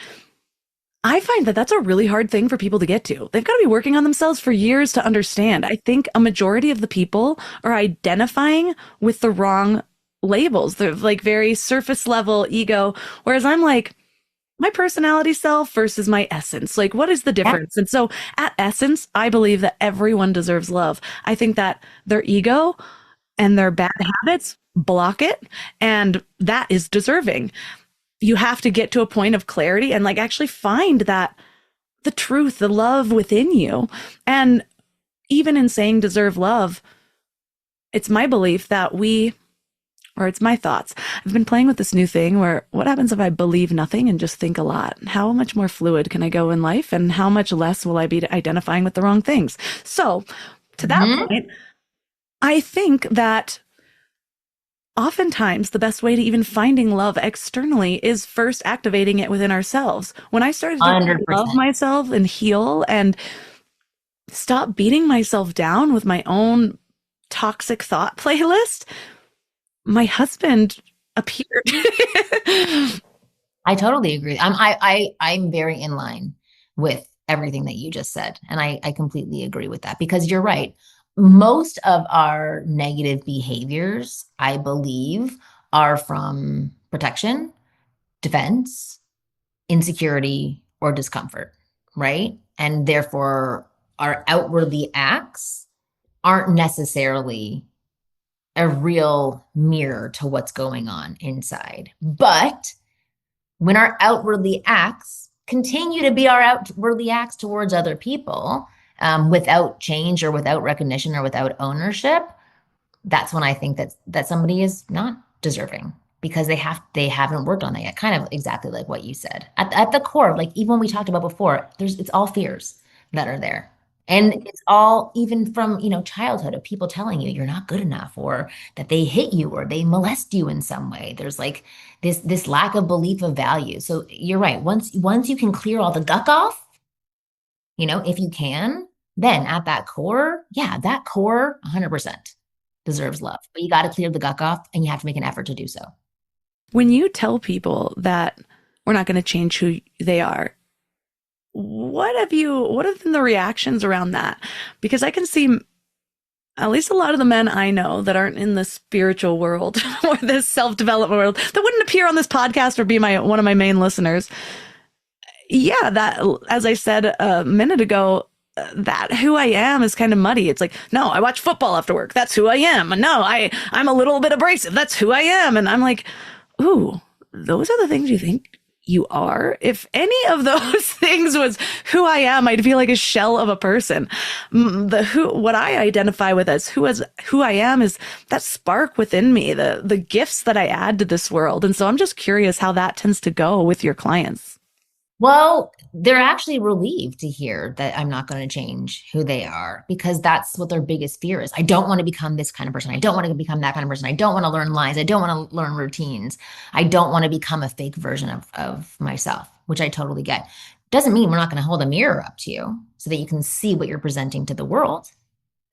I find that that's a really hard thing for people to get to. They've got to be working on themselves for years to understand. I think a majority of the people are identifying with the wrong labels. They're like very surface level ego, whereas I'm like, my personality self versus my essence. Like, what is the difference? And so at essence, I believe that everyone deserves love. I think that their ego and their bad habits block it, and that is deserving. You have to get to a point of clarity and like actually find that the truth, the love within you. And even in saying deserve love, it's my belief that it's my thoughts. I've been playing with this new thing where what happens if I believe nothing and just think a lot? How much more fluid can I go in life, and how much less will I be identifying with the wrong things? So to that point, I think that oftentimes the best way to even finding love externally is first activating it within ourselves. When I started to 100%. love myself and heal and stop beating myself down with my own toxic thought playlist, my husband appeared. I totally agree. I'm very in line with everything that you just said. And I completely agree with that, because you're right. Most of our negative behaviors, I believe, are from protection, defense, insecurity, or discomfort, right? And therefore, our outwardly acts aren't necessarily a real mirror to what's going on inside. But when our outwardly acts continue to be our outwardly acts towards other people, without change or without recognition or without ownership, that's when I think that somebody is not deserving, because they haven't worked on that yet. Kind of exactly like what you said. At the core, like even when we talked about before, it's all fears that are there. And it's all even from, childhood, of people telling you you're not good enough, or that they hit you or they molest you in some way. There's like this lack of belief of value. So you're right. Once you can clear all the guck off, if you can, then at that core, that core 100% deserves love. But you got to clear the guck off, and you have to make an effort to do so. When you tell people that we're not going to change who they are, what have been the reactions around that? Because I can see at least a lot of the men I know that aren't in the spiritual world or this self-development world, that wouldn't appear on this podcast or be one of my main listeners. Yeah, that, as I said a minute ago, that who I am is kind of muddy. It's like, no, I watch football after work. That's who I am. And no, I'm a little bit abrasive. That's who I am. And I'm like, ooh, those are the things you think you are? If any of those things was who I am, I'd feel like a shell of a person. What I identify with as who I am is that spark within me, the gifts that I add to this world. And so I'm just curious how that tends to go with your clients. Well, they're actually relieved to hear that I'm not going to change who they are, because that's what their biggest fear is. I don't want to become this kind of person. I don't want to become that kind of person. I don't want to learn lines. I don't want to learn routines. I don't want to become a fake version of myself, which I totally get. Doesn't mean we're not going to hold a mirror up to you so that you can see what you're presenting to the world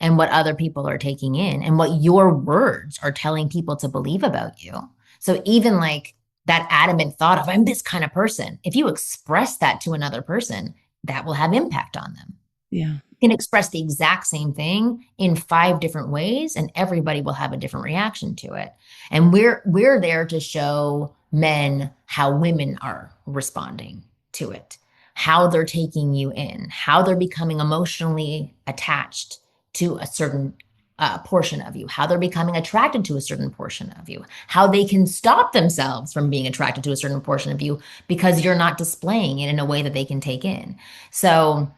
and what other people are taking in and what your words are telling people to believe about you. So even like that adamant thought of, I'm this kind of person, if you express that to another person, that will have impact on them. Yeah. You can express the exact same thing in 5 different ways, and everybody will have a different reaction to it. And we're there to show men how women are responding to it, how they're taking you in, how they're becoming emotionally attached to a certain portion of you, how they're becoming attracted to a certain portion of you, how they can stop themselves from being attracted to a certain portion of you because you're not displaying it in a way that they can take in. So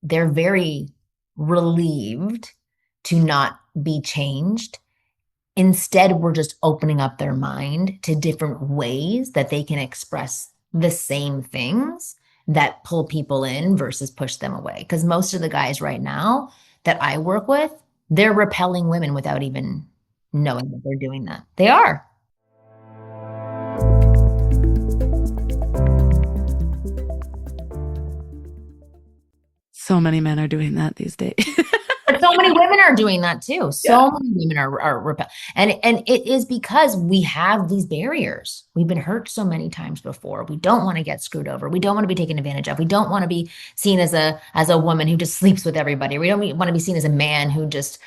they're very relieved to not be changed. Instead, we're just opening up their mind to different ways that they can express the same things that pull people in versus push them away. Because most of the guys right now that I work with, they're repelling women without even knowing that they're doing that. They are. So many men are doing that these days. But so many women are doing that too. Yeah. So many women are and it is because we have these barriers. We've been hurt so many times before. We don't want to get screwed over. We don't want to be taken advantage of. We don't want to be seen as a woman who just sleeps with everybody. We don't want to be seen as a man who just,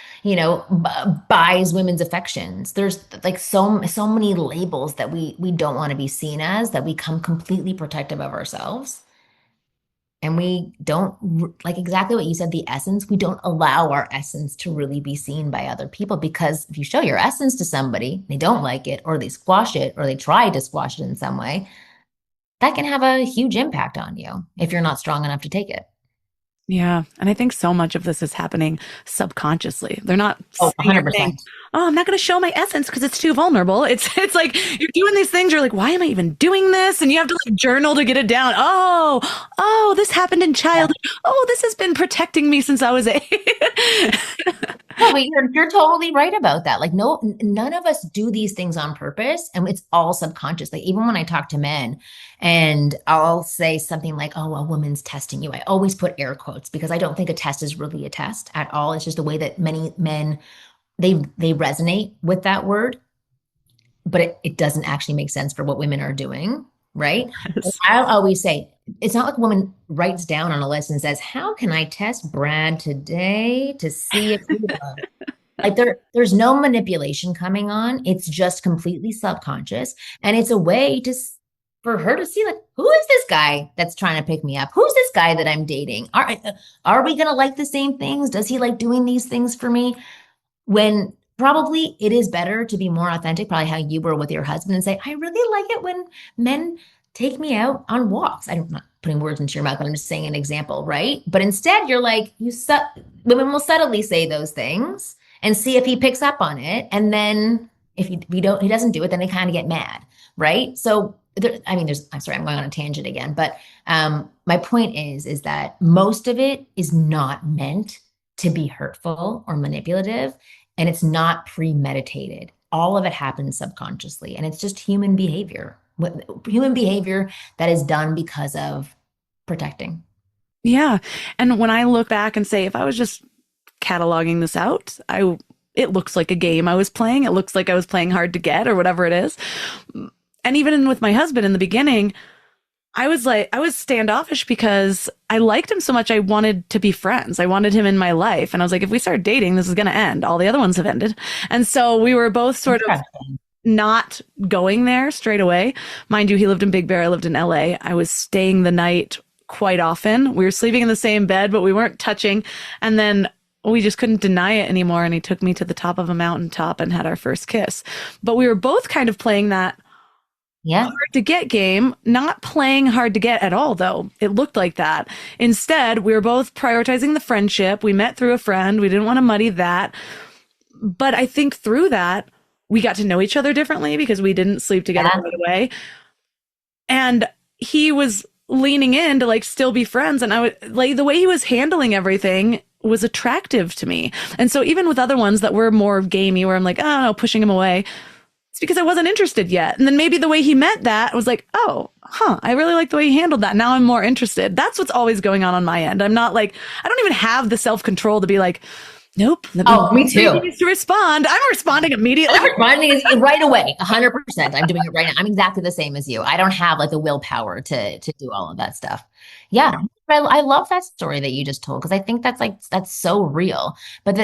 buys women's affections. There's like so many labels that we don't want to be seen as, that we become completely protective of ourselves. And we don't, like exactly what you said, the essence, we don't allow our essence to really be seen by other people, because if you show your essence to somebody, they don't like it, or they squash it, or they try to squash it in some way, that can have a huge impact on you if you're not strong enough to take it. Yeah. And I think so much of this is happening subconsciously. They're not Oh, saying, 100%. oh, I'm not going to show my essence because it's too vulnerable. It's like you're doing these things. You're like, why am I even doing this? And you have to like journal to get it down. Oh, this happened in childhood. Oh, this has been protecting me since I was 8. No, but you're totally right about that. Like, no, none of us do these things on purpose, and it's all subconscious. Like, even when I talk to men and I'll say something like, oh, a woman's testing you, I always put air quotes, because I don't think a test is really a test at all. It's just a way that many men, they resonate with that word, but it doesn't actually make sense for what women are doing, right? Yes. I'll always say, it's not like a woman writes down on a list and says, how can I test Brad today to see if he loves? Like, there's no manipulation coming on. It's just completely subconscious. And it's a way for her to see, like, who is this guy that's trying to pick me up? Who's this guy that I'm dating? Are we going to like the same things? Does he like doing these things for me? When probably it is better to be more authentic, probably how you were with your husband, and say, I really like it when men take me out on walks. I'm not putting words into your mouth, but I'm just saying an example, right? But instead, you're like, women will subtly say those things and see if he picks up on it. And then if he doesn't do it, then they kind of get mad, right? So I'm sorry, I'm going on a tangent again, but my point is that most of it is not meant to be hurtful or manipulative, and it's not premeditated. All of it happens subconsciously, and it's just human behavior that is done because of protecting. Yeah. And when I look back and say, if I was just cataloging this out, it looks like a game I was playing. It looks like I was playing hard to get or whatever it is. And even with my husband in the beginning, I was standoffish because I liked him so much. I wanted to be friends. I wanted him in my life. And I was like, if we start dating, this is going to end. All the other ones have ended. And so we were both sort of not going there straight away. Mind you, he lived in Big Bear. I lived in LA. I was staying the night quite often. We were sleeping in the same bed, but we weren't touching. And then we just couldn't deny it anymore. And he took me to the top of a mountaintop and had our first kiss. But we were both kind of playing that hard to get game, not playing hard to get at all, though. It looked like that. Instead, we were both prioritizing the friendship. We met through a friend. We didn't want to muddy that. But I think through that, we got to know each other differently because we didn't sleep together right away. And he was leaning in to like still be friends. And I would like the way he was handling everything was attractive to me. And so even with other ones that were more gamey, where I'm like, oh, no, pushing him away, it's because I wasn't interested yet. And then maybe the way he meant that was like, oh, I really like the way he handled that. Now I'm more interested. That's what's always going on my end. I'm not like, I don't even have the self-control to be like, nope. Me too. He needs to respond. I'm responding immediately. I'm responding right away, 100%. I'm doing it right now. I'm exactly the same as you. I don't have like the willpower to do all of that stuff. Yeah. I love that story that you just told, because I think that's so real. But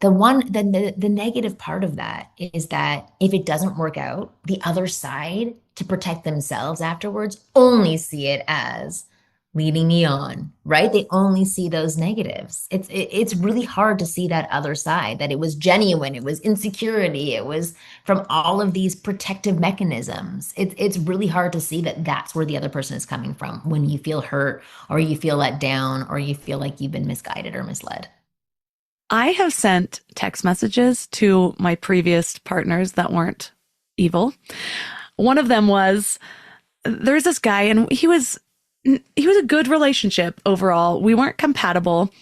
the negative part of that is that if it doesn't work out, the other side, to protect themselves afterwards, only see it as leading me on, right? They only see those negatives. It's really hard to see that other side, that it was genuine, it was insecurity, it was from all of these protective mechanisms. It's really hard to see that that's where the other person is coming from when you feel hurt, or you feel let down, or you feel like you've been misguided or misled. I have sent text messages to my previous partners that weren't evil. One of them was, there's this guy, and he was a good relationship overall. We weren't compatible,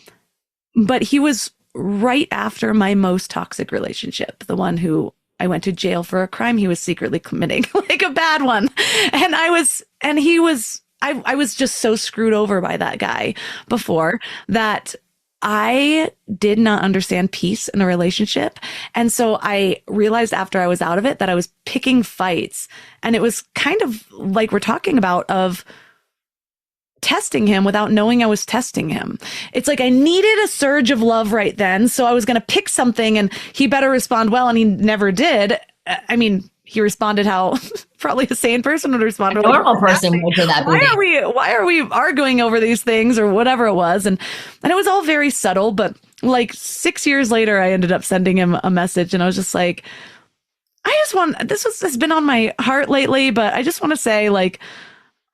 but he was right after my most toxic relationship, the one who I went to jail for a crime he was secretly committing, like a bad one. And I was just so screwed over by that guy before that I did not understand peace in a relationship. And so I realized after I was out of it that I was picking fights. And it was kind of like we're talking about of testing him without knowing I was testing him. It's like I needed a surge of love right then. So I was going to pick something and he better respond well. And he never did. I mean, he responded how probably a sane person would respond. A normal person would do that. Why are we arguing over these things or whatever it was? And it was all very subtle, but like 6 years later, I ended up sending him a message and I was just like, has been on my heart lately, but I just want to say, like,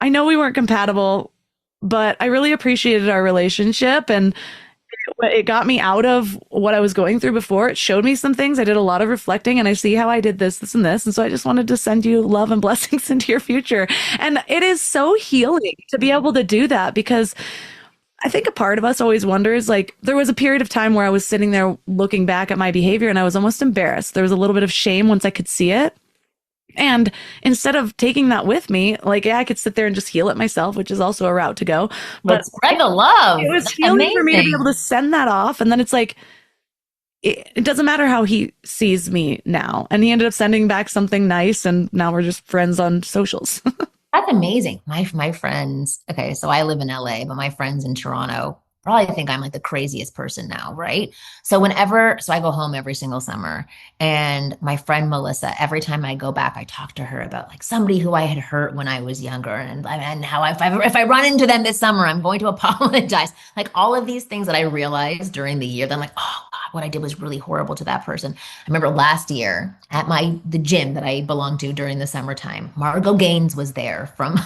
I know we weren't compatible, but I really appreciated our relationship and it got me out of what I was going through before. It showed me some things. I did a lot of reflecting and I see how I did this, and this. And so I just wanted to send you love and blessings into your future. And it is so healing to be able to do that because I think a part of us always wonders, like there was a period of time where I was sitting there looking back at my behavior and I was almost embarrassed. There was a little bit of shame once I could see it. And instead of taking that with me, like, yeah, I could sit there and just heal it myself, which is also a route to go. But spread the love. It was healing for me to be able to send that off. And then it's like, it doesn't matter how he sees me now. And he ended up sending back something nice. And now we're just friends on socials. That's amazing. My friends, okay, so I live in LA, but my friends in Toronto probably think I'm like the craziest person now, right? So I go home every single summer and my friend Melissa, every time I go back, I talk to her about like somebody who I had hurt when I was younger and how if I run into them this summer, I'm going to apologize. Like all of these things that I realized during the year, that I'm like, oh God, what I did was really horrible to that person. I remember last year at the gym that I belonged to during the summertime, Margot Gaines was there from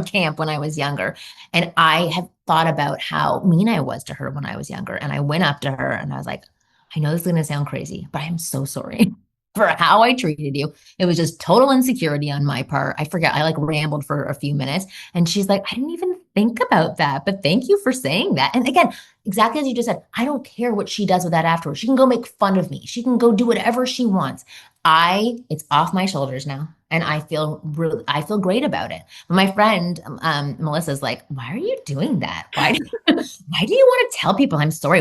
camp when I was younger. And I had thought about how mean I was to her when I was younger. And I went up to her and I was like, I know this is going to sound crazy, but I am so sorry for how I treated you. It was just total insecurity on my part. I forget. I like rambled for a few minutes and she's like, I didn't even think about that, but thank you for saying that. And again, exactly as you just said, I don't care what she does with that afterwards. She can go make fun of me. She can go do whatever she wants. It's off my shoulders now. And I feel great about it. But my friend, Melissa's like, why are you doing that? Why do you want to tell people I'm sorry?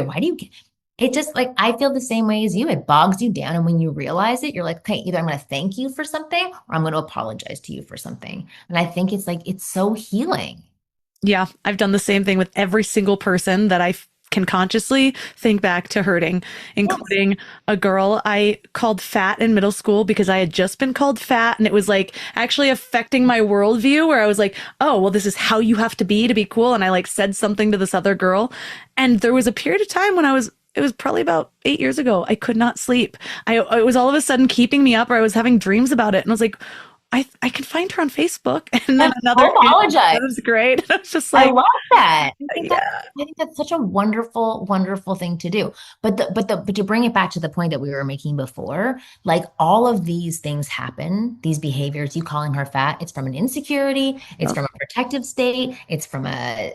It just like, I feel the same way as you. It bogs you down. And when you realize it, you're like, okay, either I'm going to thank you for something or I'm going to apologize to you for something. And I think it's so healing. Yeah, I've done the same thing with every single person that I can consciously think back to hurting, including a girl I called fat in middle school because I had just been called fat. And it was like actually affecting my worldview where I was like, oh, well, this is how you have to be cool. And I like said something to this other girl. And there was a period of time when it was probably about 8 years ago. I could not sleep. It was all of a sudden keeping me up or I was having dreams about it. And I was like, I can find her on Facebook. And then another apologize. That was great. I was just like, I love that. I think that's such a wonderful, wonderful thing to do. But to bring it back to the point that we were making before, like all of these things happen, these behaviors, you calling her fat, it's from an insecurity, it's from a protective state, it's from a,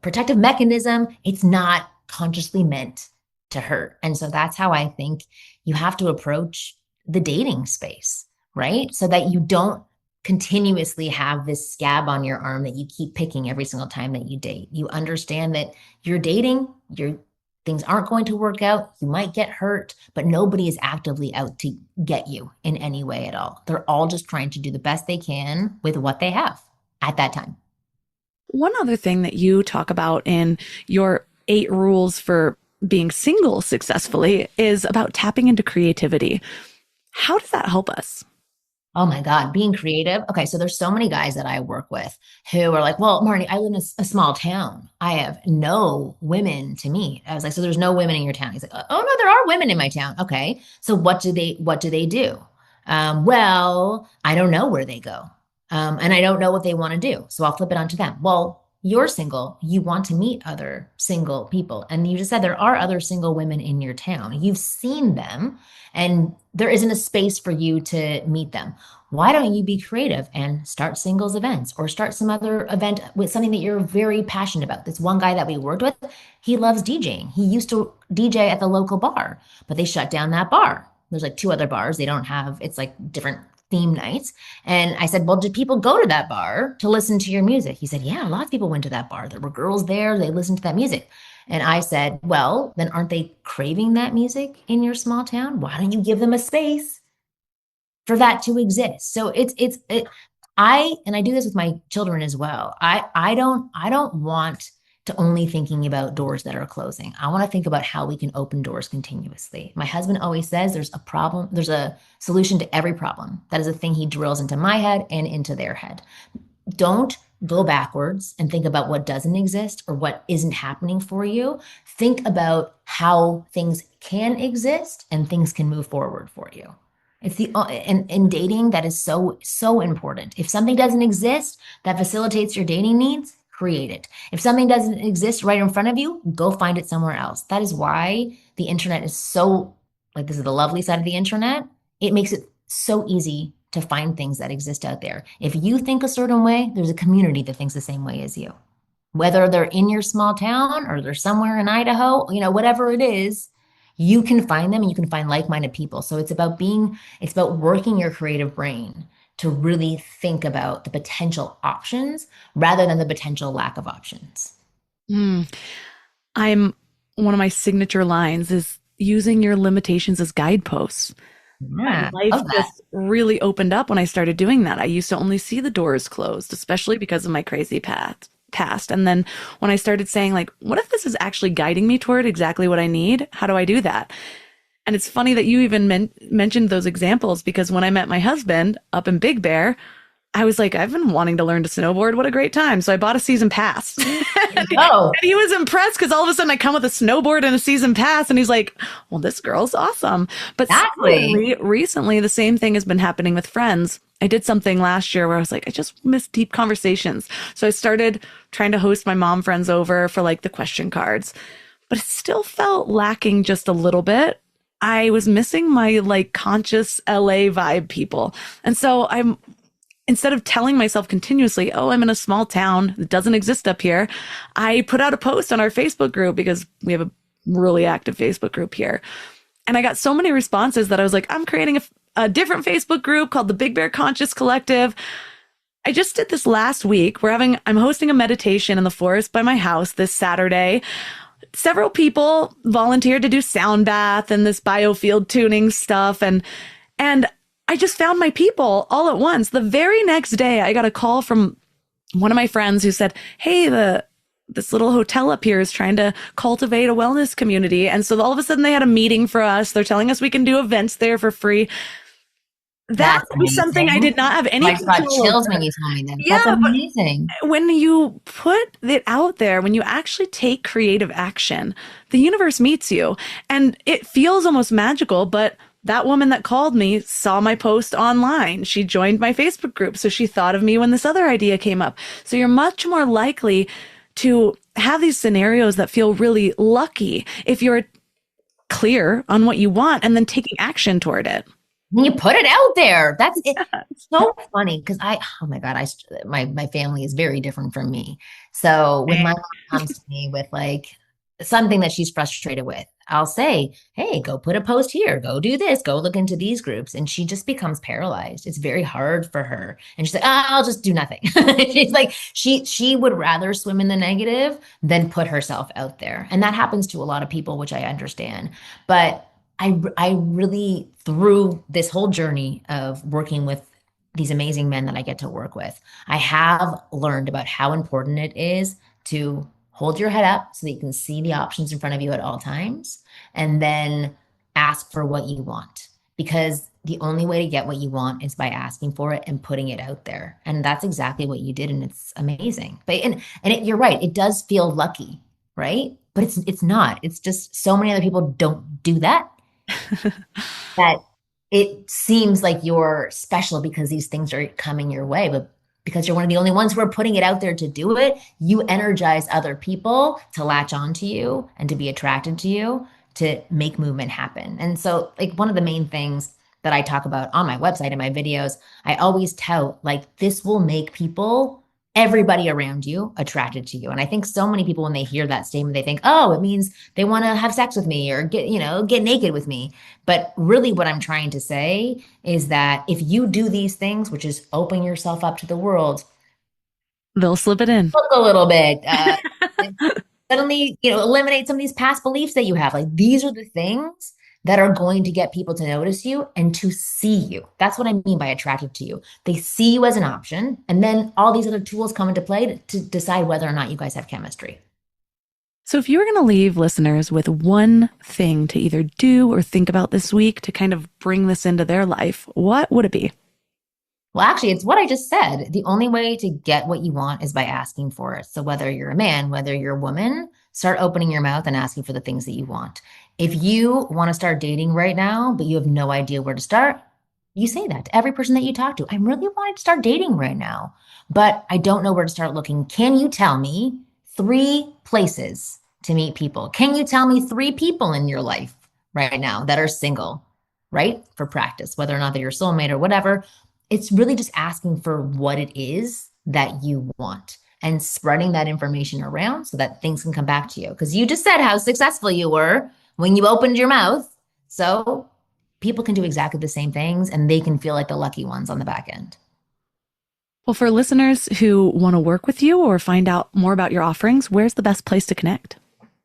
protective mechanism. It's not consciously meant to hurt. And so that's how I think you have to approach the dating space. Right? So that you don't continuously have this scab on your arm that you keep picking every single time that you date. You understand that you're dating, things aren't going to work out. You might get hurt, but nobody is actively out to get you in any way at all. They're all just trying to do the best they can with what they have at that time. One other thing that you talk about in your 8 rules for being single successfully is about tapping into creativity. How does that help us? Oh my God, being creative. Okay, so there's so many guys that I work with who are like, well, Marni, I live in a small town. I have no women to meet. I was like, so there's no women in your town? He's like, oh no, there are women in my town. Okay, so what do they do? Well, I don't know where they go. And I don't know what they want to do. So I'll flip it onto them. Well, you're single, you want to meet other single people. And you just said there are other single women in your town. You've seen them and there isn't a space for you to meet them. Why don't you be creative and start singles events or start some other event with something that you're very passionate about? This one guy that we worked with, he loves DJing. He used to DJ at the local bar, but they shut down that bar. There's like 2 other bars. It's like different theme nights. And I said, well, did people go to that bar to listen to your music? He said, yeah, a lot of people went to that bar. There were girls there. They listened to that music. And I said, well, then aren't they craving that music in your small town? Why don't you give them a space for that to exist? So I do this with my children as well. I don't want to only thinking about doors that are closing. I want to think about how we can open doors continuously. My husband always says there's a problem, there's a solution to every problem. That is a thing he drills into my head and into their head. Don't go backwards and think about what doesn't exist or what isn't happening for you. Think about how things can exist and things can move forward for you. It's the in dating that is so important. If something doesn't exist that facilitates your dating needs, create it. If something doesn't exist right in front of you, go find it somewhere else. That is why the internet is so, like, this is the lovely side of the internet. It makes it so easy to find things that exist out there. If you think a certain way, there's a community that thinks the same way as you. Whether they're in your small town or they're somewhere in Idaho, whatever it is, you can find them and you can find like-minded people. So it's about working your creative brain to really think about the potential options rather than the potential lack of options. I'm One of my signature lines is using your limitations as guideposts. Yeah, Life just really opened up when I started doing that. I used to only see the doors closed, especially because of my crazy past. And then when I started saying, like, what if this is actually guiding me toward exactly what I need? How do I do that? And it's funny that you even mentioned those examples, because when I met my husband up in Big Bear, I was like, I've been wanting to learn to snowboard. What a great time. So I bought a season pass. And he was impressed because all of a sudden I come with a snowboard and a season pass. And he's like, well, this girl's awesome. But recently, the same thing has been happening with friends. I did something last year where I was like, I just miss deep conversations. So I started trying to host my mom friends over for like the question cards, but it still felt lacking just a little bit. I was missing my like conscious LA vibe people. And so instead of telling myself continuously, oh, I'm in a small town that doesn't exist up here, I put out a post on our Facebook group, because we have a really active Facebook group here. And I got so many responses that I was like, I'm creating a different Facebook group called the Big Bear Conscious Collective. I just did this last week. I'm hosting a meditation in the forest by my house this Saturday. Several people volunteered to do sound bath and this biofield tuning stuff. And I just found my people all at once. The very next day, I got a call from one of my friends who said, hey, this little hotel up here is trying to cultivate a wellness community. And so all of a sudden they had a meeting for us. They're telling us we can do events there for free. That was something I did not have any control over. I got chills when you told me that. Yeah, that's amazing. When you put it out there, when you actually take creative action, the universe meets you. And it feels almost magical, but that woman that called me saw my post online. She joined my Facebook group. So she thought of me when this other idea came up. So you're much more likely to have these scenarios that feel really lucky if you're clear on what you want and then taking action toward it. When you put it out there, that's it. It's so funny because oh my God, my family is very different from me. So when my mom comes to me with like something that she's frustrated with, I'll say, hey, go put a post here, go do this, go look into these groups. And she just becomes paralyzed. It's very hard for her. And she's like, I'll just do nothing. She's like, she would rather swim in the negative than put herself out there. And that happens to a lot of people, which I understand. But I really, through this whole journey of working with these amazing men that I get to work with, I have learned about how important it is to hold your head up so that you can see the options in front of you at all times, and then ask for what you want. Because the only way to get what you want is by asking for it and putting it out there. And that's exactly what you did, and it's amazing. But you're right, it does feel lucky, right? But it's not. It's just so many other people don't do that. That it seems like you're special because these things are coming your way, but because you're one of the only ones who are putting it out there to do it, you energize other people to latch onto you and to be attracted to you, to make movement happen. And so, like, one of the main things that I talk about on my website and my videos, I always tell, like, this will make everybody around you attracted to you. And I think so many people, when they hear that statement, they think, oh, it means they want to have sex with me or get naked with me. But really what I'm trying to say is that if you do these things, which is open yourself up to the world, they'll slip it in. Look a little bit. Suddenly, eliminate some of these past beliefs that you have. Like these are the things that are going to get people to notice you and to see you. That's what I mean by attractive to you. They see you as an option, and then all these other tools come into play to decide whether or not you guys have chemistry. So if you were going to leave listeners with one thing to either do or think about this week to kind of bring this into their life, what would it be? Well, actually, it's what I just said. The only way to get what you want is by asking for it. So whether you're a man, whether you're a woman, start opening your mouth and asking for the things that you want. If you want to start dating right now, but you have no idea where to start, you say that to every person that you talk to. I'm really wanting to start dating right now, but I don't know where to start looking. Can you tell me 3 places to meet people? Can you tell me 3 people in your life right now that are single, right? For practice, whether or not they're your soulmate or whatever. It's really just asking for what it is that you want and spreading that information around so that things can come back to you. Because you just said how successful you were when you opened your mouth. So people can do exactly the same things and they can feel like the lucky ones on the back end. Well, for listeners who want to work with you or find out more about your offerings, where's the best place to connect?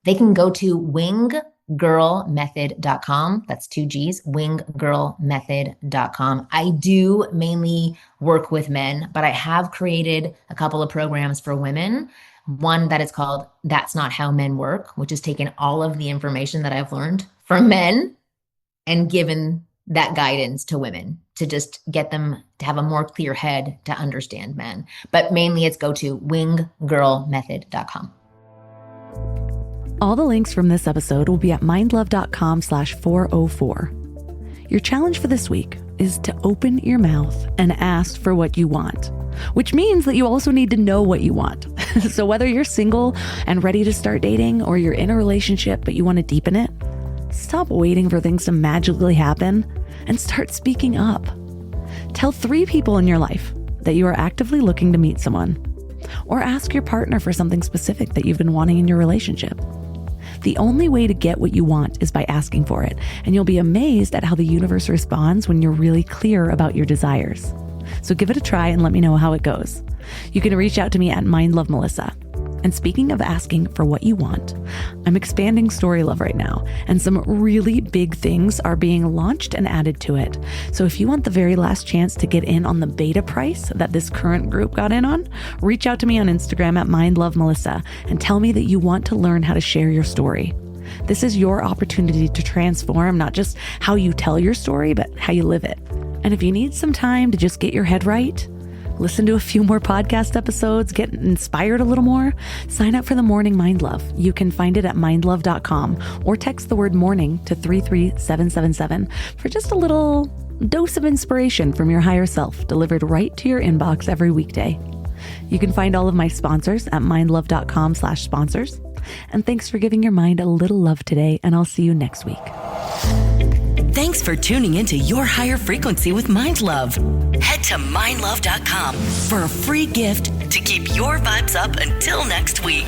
They can go to winggirlmethod.com. That's 2 G's, winggirlmethod.com. I do mainly work with men, but I have created a couple of programs for women. One that is called That's Not How Men Work, which has taken all of the information that I've learned from men and given that guidance to women to just get them to have a more clear head to understand men. But mainly it's go to winggirlmethod.com. All the links from this episode will be at mindlove.com/404. Your challenge for this week is to open your mouth and ask for what you want, which means that you also need to know what you want. So whether you're single and ready to start dating or you're in a relationship but you want to deepen it, stop waiting for things to magically happen and start speaking up. Tell 3 people in your life that you are actively looking to meet someone, or ask your partner for something specific that you've been wanting in your relationship. The only way to get what you want is by asking for it, and you'll be amazed at how the universe responds when you're really clear about your desires. So give it a try and let me know how it goes. You can reach out to me at mindlovemelissa. And speaking of asking for what you want, I'm expanding Story Love right now, and some really big things are being launched and added to it. So if you want the very last chance to get in on the beta price that this current group got in on, reach out to me on Instagram at mindlovemelissa and tell me that you want to learn how to share your story. This is your opportunity to transform not just how you tell your story, but how you live it. And if you need some time to just get your head right, listen to a few more podcast episodes, get inspired a little more, sign up for the Morning Mind Love. You can find it at mindlove.com or text the word morning to 33777 for just a little dose of inspiration from your higher self delivered right to your inbox every weekday. You can find all of my sponsors at mindlove.com/sponsors. And thanks for giving your mind a little love today, and I'll see you next week. Thanks for tuning into Your Higher Frequency with Mind Love. Head to mindlove.com for a free gift to keep your vibes up until next week.